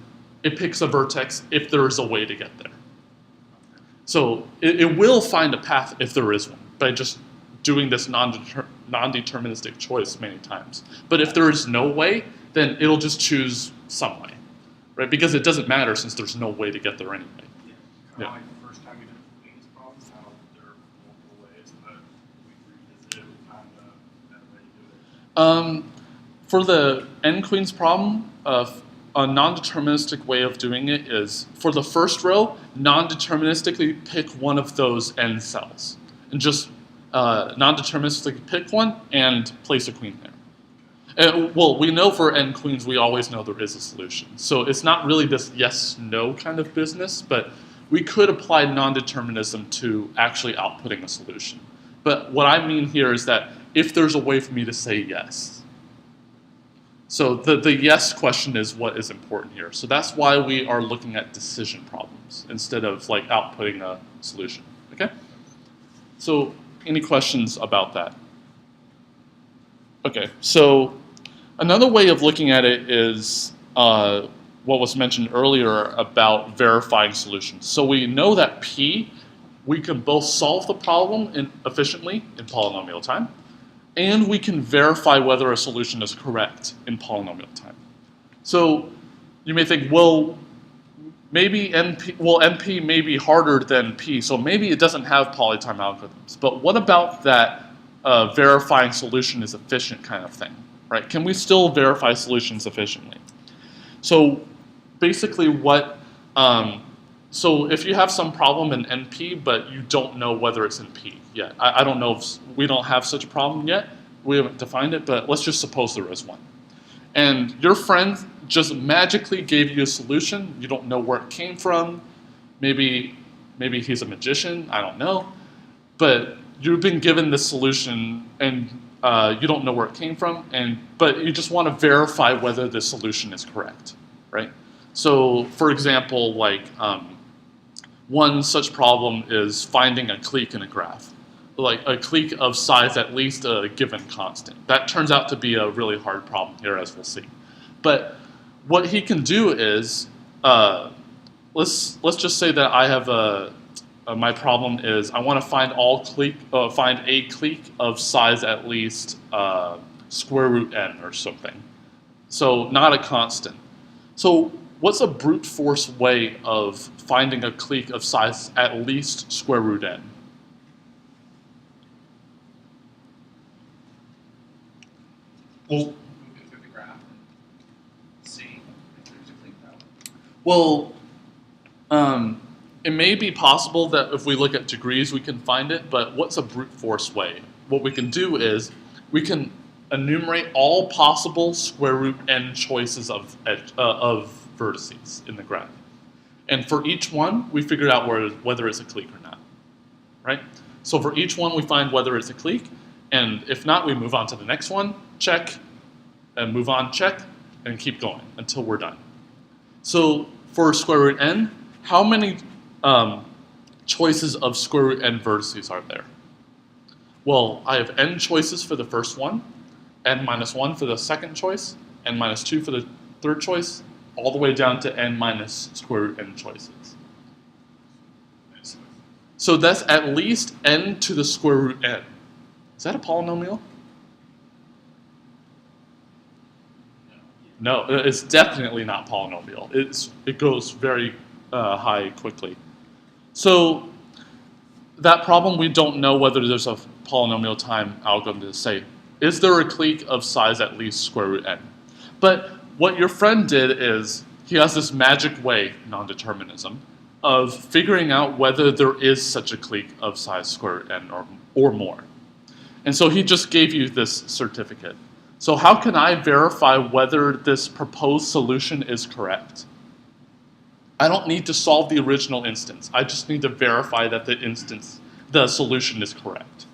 it picks a vertex if there is a way to get there. So it will find a path if there is one by just doing this non-deterministic choice many times. But if there is no way, then it'll just choose some way, right? Because it doesn't matter since there's no way to get there anyway. Yeah. Kind of like the first time we did these problems, how there are multiple ways, but we revisited it, we found a better way to do it. For the n-queens problem, a non-deterministic way of doing it is, for the first row, non-deterministically pick one of those n cells. And just non-deterministically pick one and place a queen there. Well, we know for n queens, we always know there is a solution. So it's not really this yes-no kind of business, but we could apply non-determinism to actually outputting a solution. But what I mean here is that if there's a way for me to say yes. So the yes question is what is important here. So that's why we are looking at decision problems instead of like outputting a solution. Okay? So any questions about that? Okay, so another way of looking at it is what was mentioned earlier about verifying solutions. So we know that P, we can both solve the problem efficiently in polynomial time, and we can verify whether a solution is correct in polynomial time. So you may think, well, maybe NP may be harder than P, so maybe it doesn't have polytime algorithms. But what about that verifying solution is efficient kind of thing, right? Can we still verify solutions efficiently? So basically so if you have some problem in NP, but you don't know whether it's in P yet. I don't know if we don't have such a problem yet. We haven't defined it, but let's just suppose there is one. And your friend just magically gave you a solution. You don't know where it came from. Maybe he's a magician. I don't know. But you've been given this solution, and you don't know where it came from. But you just want to verify whether the solution is correct, right? So, for example, like one such problem is finding a clique in a graph, like a clique of size at least a given constant. That turns out to be a really hard problem here, as we'll see. But what he can do is, let's just say that I have my problem is I want to find find a clique of size at least square root n or something. So not a constant. So what's a brute force way of finding a clique of size at least square root n? Well, Moving through the graph and seeing if there's a clique that way. well, it may be possible that if we look at degrees we can find it, but what's a brute force way? What we can do is we can enumerate all possible square root n choices of vertices in the graph. And for each one, we figure out whether it's a clique or not, right? So for each one, we find whether it's a clique, and if not, we move on to the next one, check, and move on, check, and keep going until we're done. So for square root n, how many choices of square root n vertices are there? Well, I have n choices for the first one, n minus 1 for the second choice, n minus 2 for the third choice, all the way down to n minus square root n choices. So that's at least n to the square root n. Is that a polynomial? No, it's definitely not polynomial. It goes very high quickly. So that problem, we don't know whether there's a polynomial time algorithm to say, is there a clique of size at least square root n? But what your friend did is, he has this magic way, non-determinism, of figuring out whether there is such a clique of size square root n or more. And so he just gave you this certificate. So how can I verify whether this proposed solution is correct? I don't need to solve the original instance. I just need to verify that the solution is correct.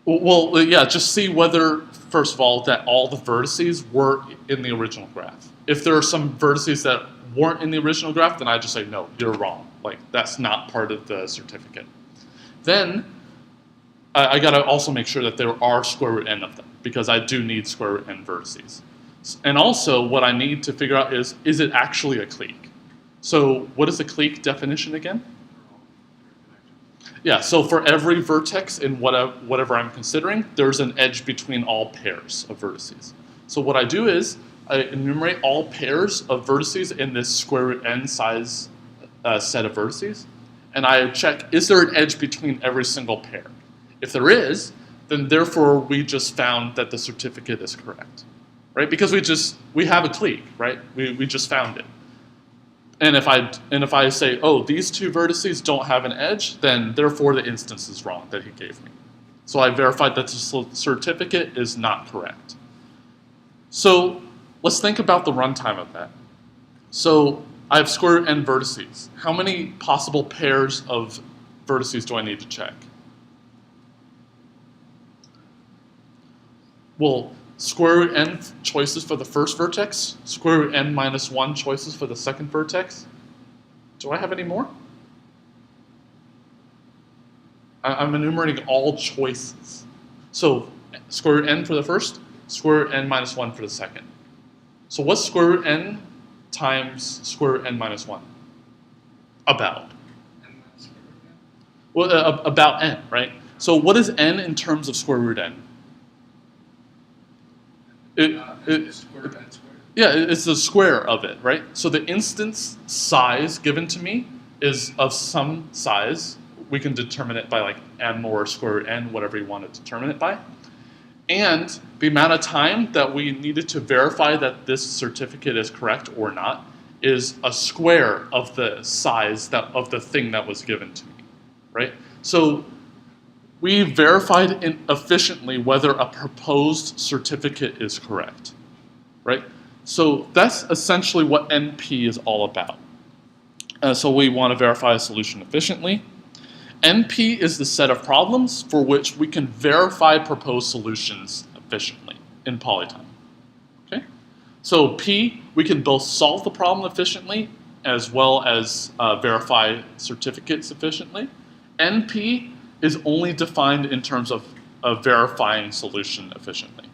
Well, yeah, just see whether, first of all, that all the vertices were in the original graph. If there are some vertices that weren't in the original graph, then I just say, no, you're wrong. Like, that's not part of the certificate. Then, I gotta also make sure that there are square root n of them, because I do need square root n vertices. And also, what I need to figure out is it actually a clique? So, what is the clique definition again? Yeah, so for every vertex in whatever I'm considering, there's an edge between all pairs of vertices. So what I do is, I enumerate all pairs of vertices in this square root n size set of vertices, and I check, is there an edge between every single pair? If there is, then therefore we just found that the certificate is correct, right? Because we have a clique, right? We just found it. And if I say, oh, these two vertices don't have an edge, then therefore the instance is wrong that he gave me. So I verified that the certificate is not correct. So let's think about the runtime of that. So I have square root n vertices. How many possible pairs of vertices do I need to check? Well, square root n choices for the first vertex, square root n minus 1 choices for the second vertex. Do I have any more? I'm enumerating all choices. So square root n for the first, square root n minus 1 for the second. So what's square root n times square root n minus 1? About. Well, about n, right? So what is n in terms of square root n? Yeah, it's the square of it, right? So the instance size given to me is of some size, we can determine it by like m or square root n, whatever you want to determine it by. And the amount of time that we needed to verify that this certificate is correct or not is a square of the size of the thing that was given to me, right? So we verified efficiently whether a proposed certificate is correct, right? So that's essentially what NP is all about. So we want to verify a solution efficiently. NP is the set of problems for which we can verify proposed solutions efficiently in polytime. Okay? So P, we can both solve the problem efficiently as well as verify certificates efficiently. NP is only defined in terms of verifying solution efficiently.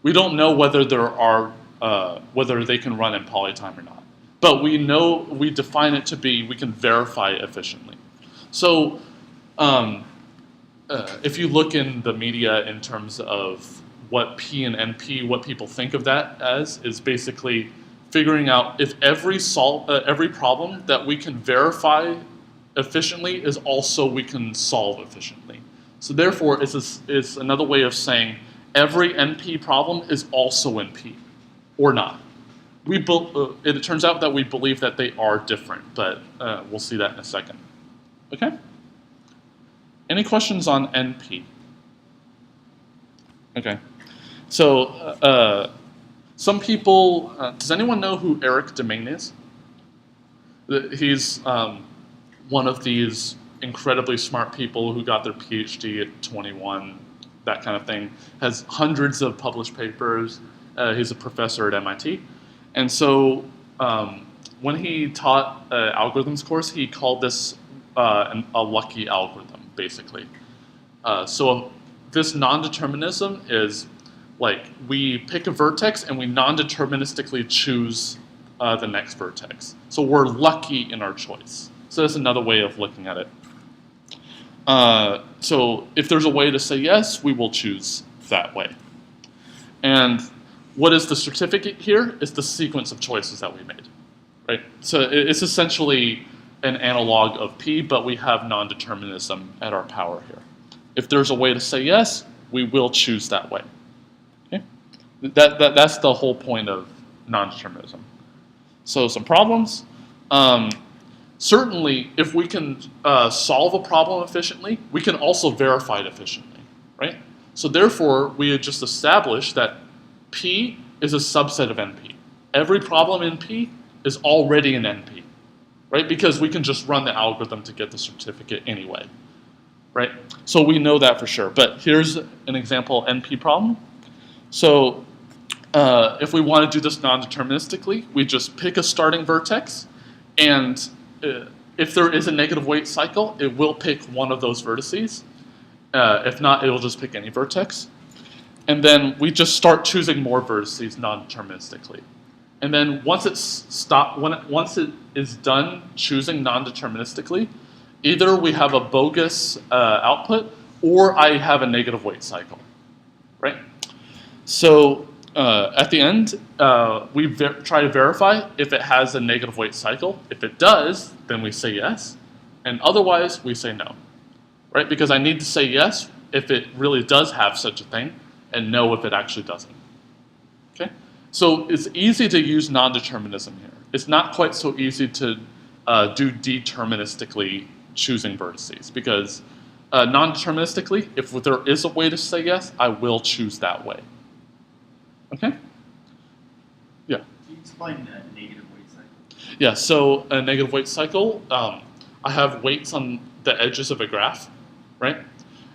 We don't know whether whether they can run in polytime or not, but we know we define it to be we can verify efficiently. So if you look in the media in terms of what P and NP, what people think of that as, is basically figuring out if every problem that we can verify efficiently is also we can solve efficiently. So therefore, it's another way of saying every NP problem is also NP, or not. It turns out that we believe that they are different, but we'll see that in a second. Okay? Any questions on NP? Okay. So some people, does anyone know who Eric Demain is? He's one of these incredibly smart people who got their PhD at 21, that kind of thing, has hundreds of published papers. He's a professor at MIT. And so when he taught an algorithms course, he called this a lucky algorithm, basically. So this non-determinism is like we pick a vertex and we non-deterministically choose the next vertex. So we're lucky in our choice. So that's another way of looking at it. So if there's a way to say yes, we will choose that way. And what is the certificate here? It's the sequence of choices that we made, right? So it's essentially an analog of P, but we have non-determinism at our power here. If there's a way to say yes, we will choose that way. Okay? That's the whole point of non-determinism. So some problems. Certainly, if we can solve a problem efficiently, we can also verify it efficiently, right? So therefore, we had just established that P is a subset of NP. Every problem in P is already an NP, right? Because we can just run the algorithm to get the certificate anyway, right? So we know that for sure. But here's an example NP problem. So if we want to do this non-deterministically, we just pick a starting vertex, and if there is a negative weight cycle, it will pick one of those vertices. If not, it will just pick any vertex. And then we just start choosing more vertices non-deterministically. And then once it is done choosing non-deterministically, either we have a bogus output or I have a negative weight cycle, right? So at the end, we try to verify if it has a negative weight cycle. If it does, then we say yes. And otherwise, we say no, right? Because I need to say yes if it really does have such a thing, and no if it actually doesn't. Okay? So it's easy to use non-determinism here. It's not quite so easy to do deterministically choosing vertices, because non-deterministically, if there is a way to say yes, I will choose that way. Okay? Yeah. Can you explain the negative weight cycle? Yeah, so a negative weight cycle, I have weights on the edges of a graph, right?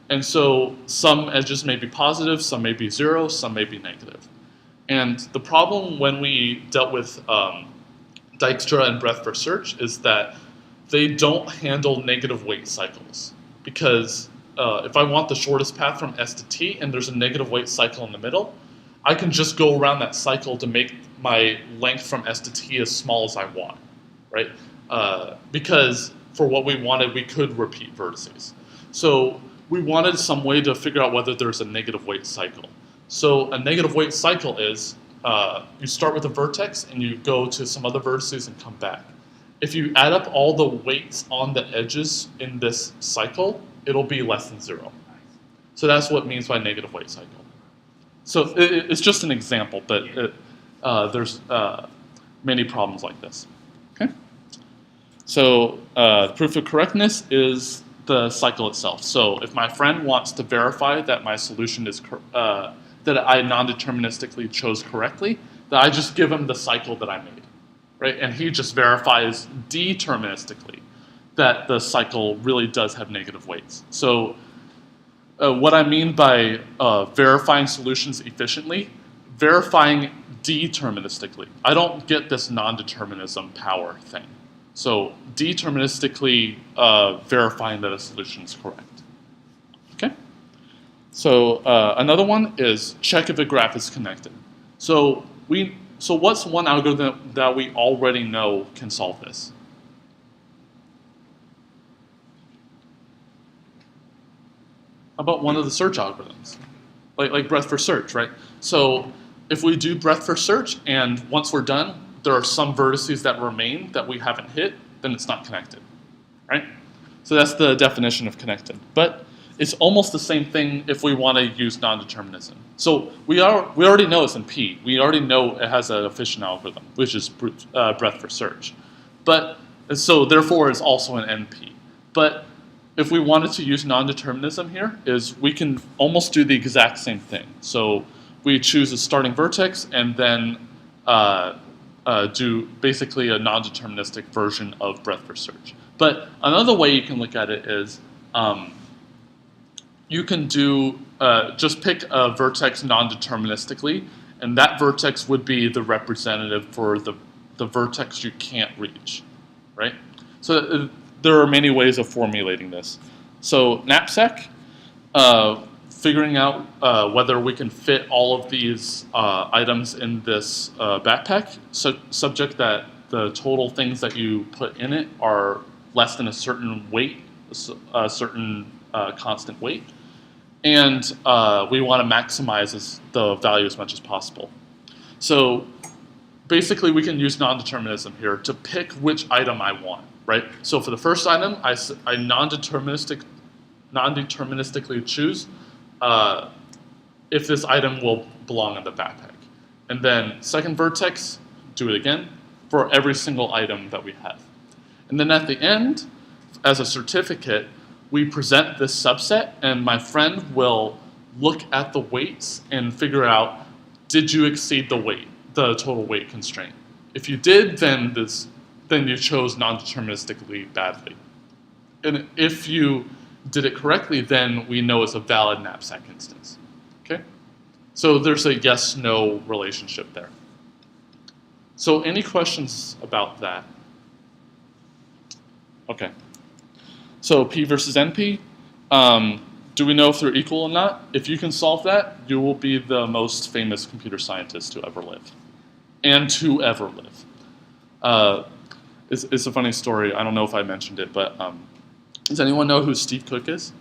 And so some edges may be positive, some may be zero, some may be negative. And the problem when we dealt with Dijkstra and breadth first search is that they don't handle negative weight cycles. Because if I want the shortest path from S to T and there's a negative weight cycle in the middle, I can just go around that cycle to make my length from S to T as small as I want, right? Because for what we wanted, we could repeat vertices. So we wanted some way to figure out whether there's a negative weight cycle. So a negative weight cycle is you start with a vertex and you go to some other vertices and come back. if you add up all the weights on the edges in this cycle, it'll be less than 0. So that's what it means by negative weight cycle. So it's just an example, but there's many problems like this. Okay. So proof of correctness is the cycle itself. So if my friend wants to verify that my solution is that I non-deterministically chose correctly, then I just give him the cycle that I made, right? And he just verifies deterministically that the cycle really does have negative weights. So what I mean by verifying solutions efficiently, verifying deterministically. I don't get this non-determinism power thing. So deterministically verifying that a solution is correct. Okay? So another one is check if a graph is connected. So what's one algorithm that we already know can solve this? How about one of the search algorithms? Like breadth first search, right? So if we do breadth first search and once we're done, there are some vertices that remain that we haven't hit, then it's not connected, right? So that's the definition of connected. But it's almost the same thing if we want to use non-determinism. So we already know it's in P. We already know it has an efficient algorithm, which is breadth first search. But so therefore it's also an NP. But if we wanted to use non-determinism here, is we can almost do the exact same thing. So we choose a starting vertex and then do basically a non-deterministic version of breadth first search. But another way you can look at it is you can do just pick a vertex non-deterministically, and that vertex would be the representative for the vertex you can't reach, right? So there are many ways of formulating this. So knapsack, figuring out whether we can fit all of these items in this backpack, subject that the total things that you put in it are less than a certain weight, a certain constant weight. And we want to maximize the value as much as possible. So basically we can use non-determinism here to pick which item I want, right? So for the first item, I non-deterministically choose if this item will belong in the backpack. And then second vertex, do it again for every single item that we have. And then at the end, as a certificate, we present this subset, and my friend will look at the weights and figure out, did you exceed the weight, the total weight constraint? If you did, then you chose non-deterministically badly. And if you did it correctly, then we know it's a valid knapsack instance. Okay? So there's a yes-no relationship there. So any questions about that? Okay. So P versus NP, do we know if they're equal or not? If you can solve that, you will be the most famous computer scientist to ever live. And to ever live. It's a funny story. I don't know if I mentioned it, but does anyone know who Steve Cook is?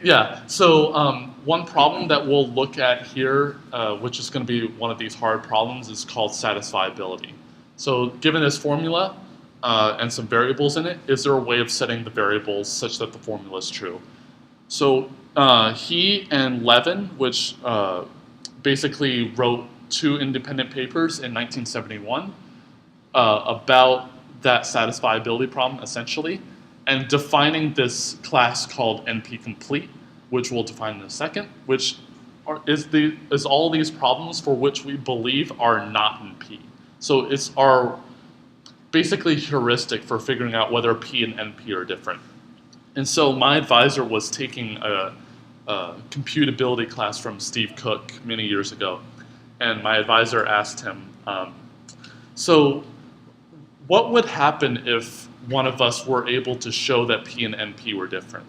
Yeah, so one problem that we'll look at here, which is going to be one of these hard problems, is called satisfiability. So given this formula and some variables in it, is there a way of setting the variables such that the formula is true? So he and Levin, which basically wrote 2 independent papers in 1971 about that satisfiability problem, essentially, and defining this class called NP-complete, which we'll define in a second, which is all these problems for which we believe are not in P. So it's our basically heuristic for figuring out whether P and NP are different. And so my advisor was taking a computability class from Steve Cook many years ago. And my advisor asked him, so what would happen if one of us were able to show that P and NP were different?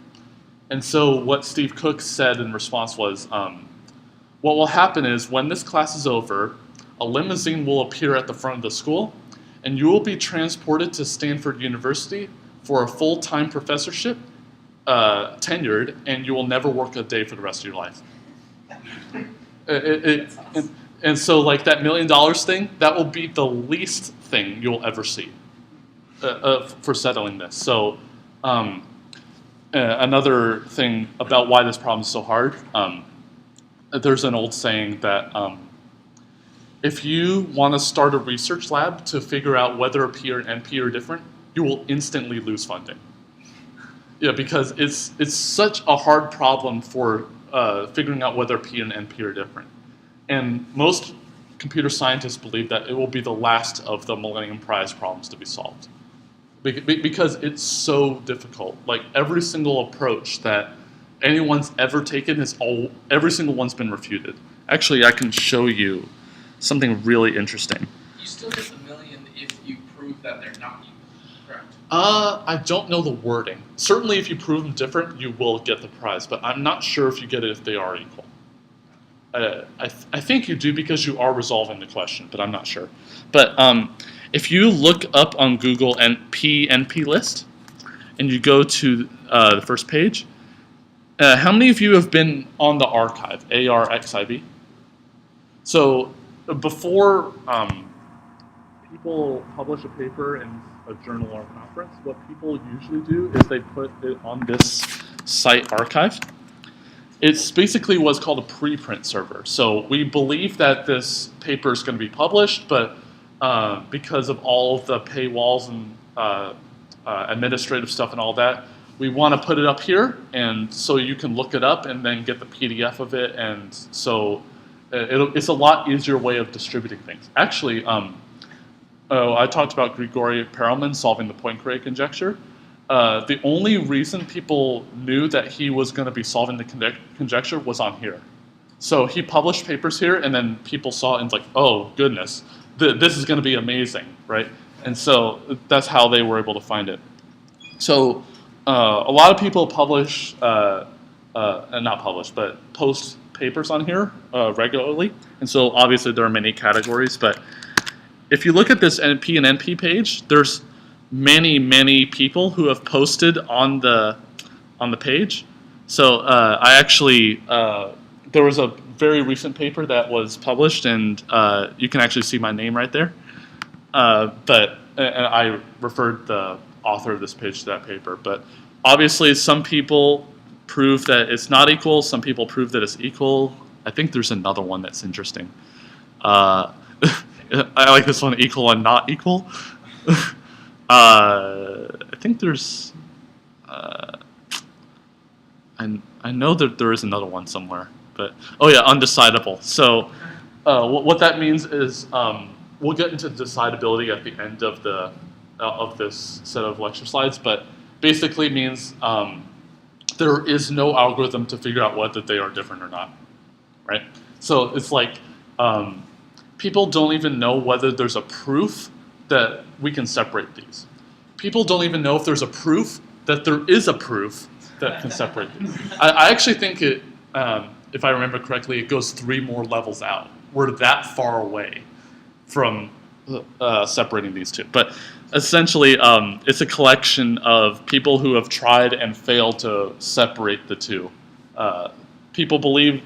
And so what Steve Cook said in response was, what will happen is when this class is over, a limousine will appear at the front of the school, and you will be transported to Stanford University for a full-time professorship, tenured, and you will never work a day for the rest of your life. And so like that $1 million thing, that will be the least thing you'll ever see for settling this. So another thing about why this problem is so hard, there's an old saying that if you want to start a research lab to figure out whether a P or an NP are different, you will instantly lose funding. Yeah, because it's such a hard problem for figuring out whether P and NP are different. And most computer scientists believe that it will be the last of the Millennium Prize problems to be solved. Because it's so difficult. Like every single approach that anyone's ever taken, every single one's been refuted. Actually, I can show you something really interesting. You still get the million if you prove that they're not equal, correct? I don't know the wording. Certainly if you prove them different, you will get the prize, but I'm not sure if you get it if they are equal. I think you do because you are resolving the question, but I'm not sure. But if you look up on Google NP list, and you go to the first page, how many of you have been on the archive, ARXIV? So before people publish a paper in a journal or conference, what people usually do is they put it on this site archive. It's basically what's called a preprint server. So we believe that this paper is going to be published, but because of all of the paywalls and administrative stuff and all that, we want to put it up here, and so you can look it up and then get the PDF of it, and so it's a lot easier way of distributing things. Actually, I talked about Grigori Perelman solving the point-Courrier conjecture. The only reason people knew that he was going to be solving the conjecture was on here. So he published papers here, and then people saw it and like, oh goodness, this is going to be amazing, right? And so that's how they were able to find it. So a lot of people publish, not publish, but post papers on here regularly. And so obviously there are many categories, but if you look at this NP and NP page, there's many people who have posted on the page. So I actually there was a very recent paper that was published, and you can actually see my name right there. And I referred the author of this page to that paper. But obviously, some people prove that it's not equal. Some people prove that it's equal. I think there's another one that's interesting. I like this one, equal and not equal. I think there's, I know that there is another one somewhere, but, oh yeah, undecidable. So what that means is we'll get into decidability at the end of this set of lecture slides, but basically means there is no algorithm to figure out whether they are different or not, right? So it's like people don't even know whether there's a proof that we can separate these. People don't even know if there's a proof that there is a proof that can separate these. I actually think it, if I remember correctly, it goes 3 more levels out. We're that far away from separating these two. But essentially, it's a collection of people who have tried and failed to separate the two. Some people believe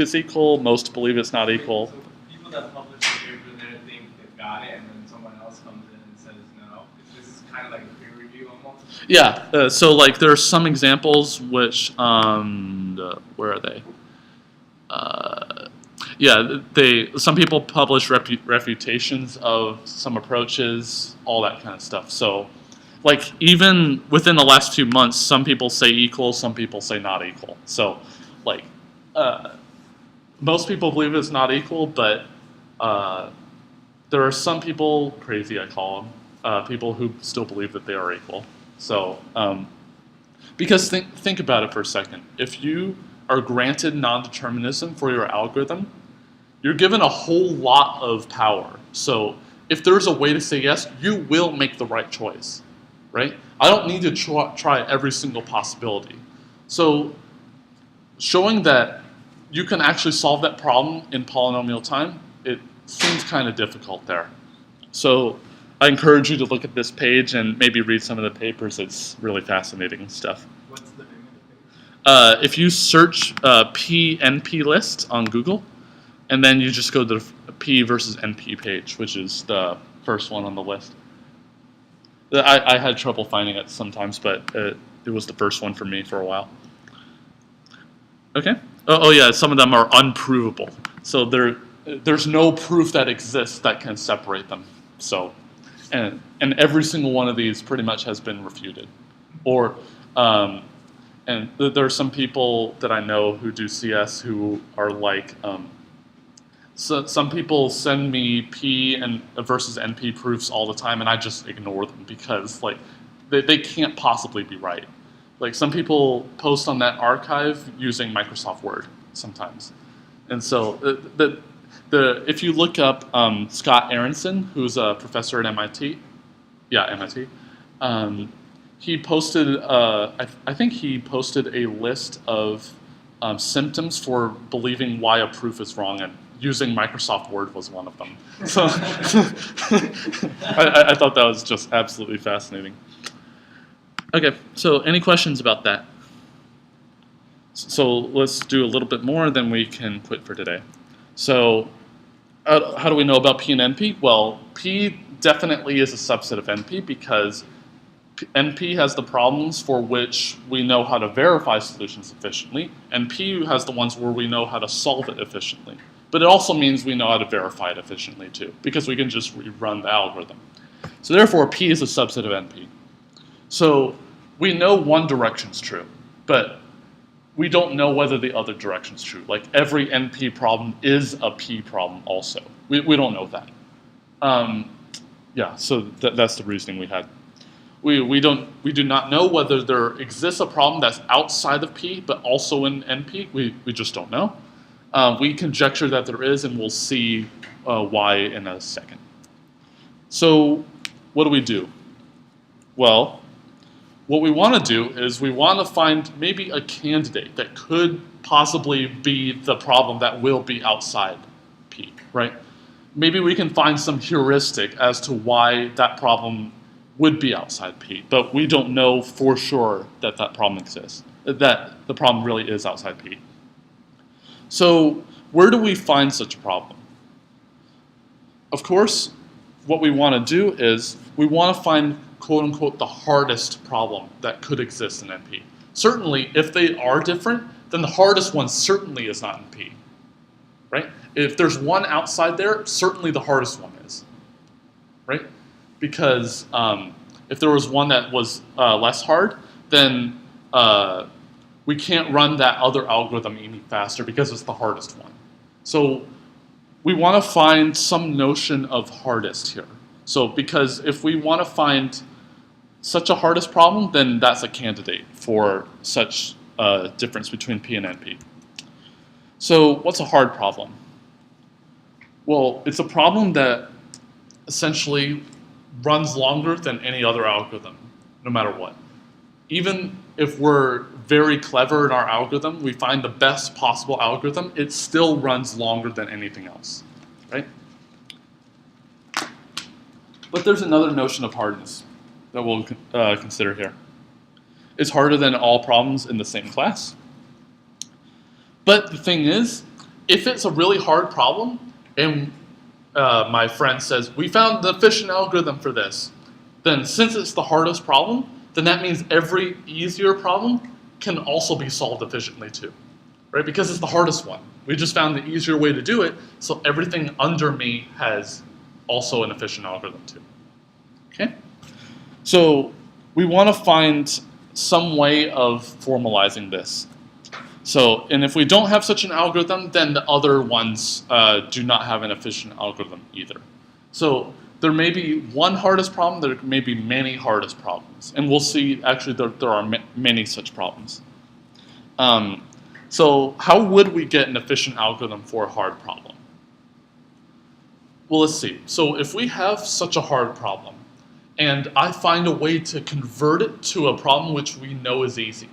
it's equal, most believe it's not equal. So people that publish the paper there think they've got it, and then someone else comes in and says no. This is kind of like a peer review almost. Yeah, so like there are some examples which, where are they? Yeah, some people publish refutations of some approaches, all that kind of stuff. So, like even within the last few months, some people say equal, some people say not equal. So, like most people believe it's not equal, but there are some people, crazy I call them, people who still believe that they are equal. So, because think about it for a second. If you are granted non-determinism for your algorithm, you're given a whole lot of power. So if there's a way to say yes, you will make the right choice, right? I don't need to try every single possibility. So showing that you can actually solve that problem in polynomial time, it seems kind of difficult there. So I encourage you to look at this page and maybe read some of the papers. It's really fascinating stuff. What's the name of the paper? If you search PNP list on Google, And then you just go to the P versus NP page, which is the first one on the list. I had trouble finding it sometimes, but it was the first one for me for a while. Okay. Oh yeah, some of them are unprovable. So there's no proof that exists that can separate them. So, and every single one of these pretty much has been refuted. Or, and there are some people that I know who do CS who are like, so some people send me P and versus NP proofs all the time, and I just ignore them because like they can't possibly be right. Like some people post on that archive using Microsoft Word sometimes, and so if you look up Scott Aronson, who's a professor at MIT, MIT, he posted I think he posted a list of symptoms for believing why a proof is wrong, and using Microsoft Word was one of them. So I thought that was just absolutely fascinating. Okay, so any questions about that? So let's do a little bit more, then we can quit for today. So how do we know about P and NP? Well, P definitely is a subset of NP because NP has the problems for which we know how to verify solutions efficiently, and P has the ones where we know how to solve it efficiently. But it also means we know how to verify it efficiently too, because we can just rerun the algorithm. So therefore, P is a subset of NP. So we know one direction's true, but we don't know whether the other direction's true. Like every NP problem is a P problem also. We don't know that. So that's the reasoning we had. We do not know whether there exists a problem that's outside of P but also in NP. We just don't know. We conjecture that there is, and we'll see why in a second. So what do we do? Well, what we want to do is we want to find maybe a candidate that could possibly be the problem that will be outside P, right? Maybe we can find some heuristic as to why that problem would be outside P, but we don't know for sure that that problem exists, that the problem really is outside P. So where do we find such a problem? Of course, what we want to do is we want to find quote-unquote the hardest problem that could exist in NP. Certainly, if they are different, then the hardest one certainly is not in P, right? If there's one outside there, certainly the hardest one is, right? Because if there was one that was less hard, then we can't run that other algorithm any faster because it's the hardest one. So we want to find some notion of hardest here. So because if we want to find such a hardest problem, then that's a candidate for such a difference between P and NP. So what's a hard problem? Well, it's a problem that essentially runs longer than any other algorithm, no matter what. Even if we're very clever in our algorithm, we find the best possible algorithm, it still runs longer than anything else, right? But there's another notion of hardness that we'll consider here. It's harder than all problems in the same class. But the thing is, if it's a really hard problem, and my friend says, we found the efficient algorithm for this, then since it's the hardest problem, then that means every easier problem can also be solved efficiently too, right? Because it's the hardest one. We just found the easier way to do it, so everything under me has also an efficient algorithm too, okay? So we want to find some way of formalizing this. So, and if we don't have such an algorithm, then the other ones do not have an efficient algorithm either. So there may be one hardest problem, there may be many hardest problems. And we'll see, actually, there are many such problems. So how would we get an efficient algorithm for a hard problem? Well, let's see. So if we have such a hard problem, and I find a way to convert it to a problem which we know is easy,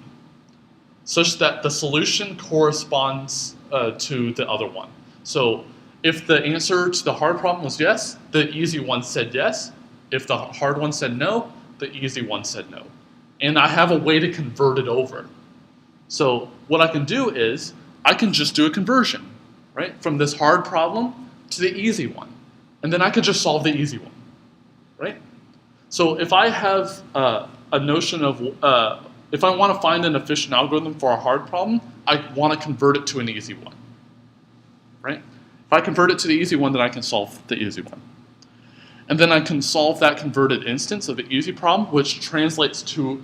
such that the solution corresponds to the other one. So if the answer to the hard problem was yes, the easy one said yes. If the hard one said no, the easy one said no. And I have a way to convert it over. So what I can do is I can just do a conversion. right? From this hard problem to the easy one. And then I could just solve the easy one, right? So if I have a notion of, if I want to find an efficient algorithm for a hard problem, I want to convert it to an easy one, right? If I convert it to the easy one, then I can solve the easy one. And then I can solve that converted instance of the easy problem, which translates to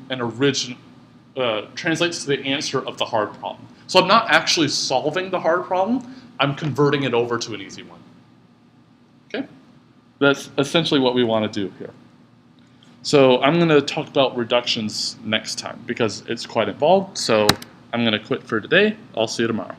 translates to the answer of the hard problem. So I'm not actually solving the hard problem, I'm converting it over to an easy one. Okay? That's essentially what we want to do here. So I'm going to talk about reductions next time because it's quite involved. So I'm going to quit for today. I'll see you tomorrow.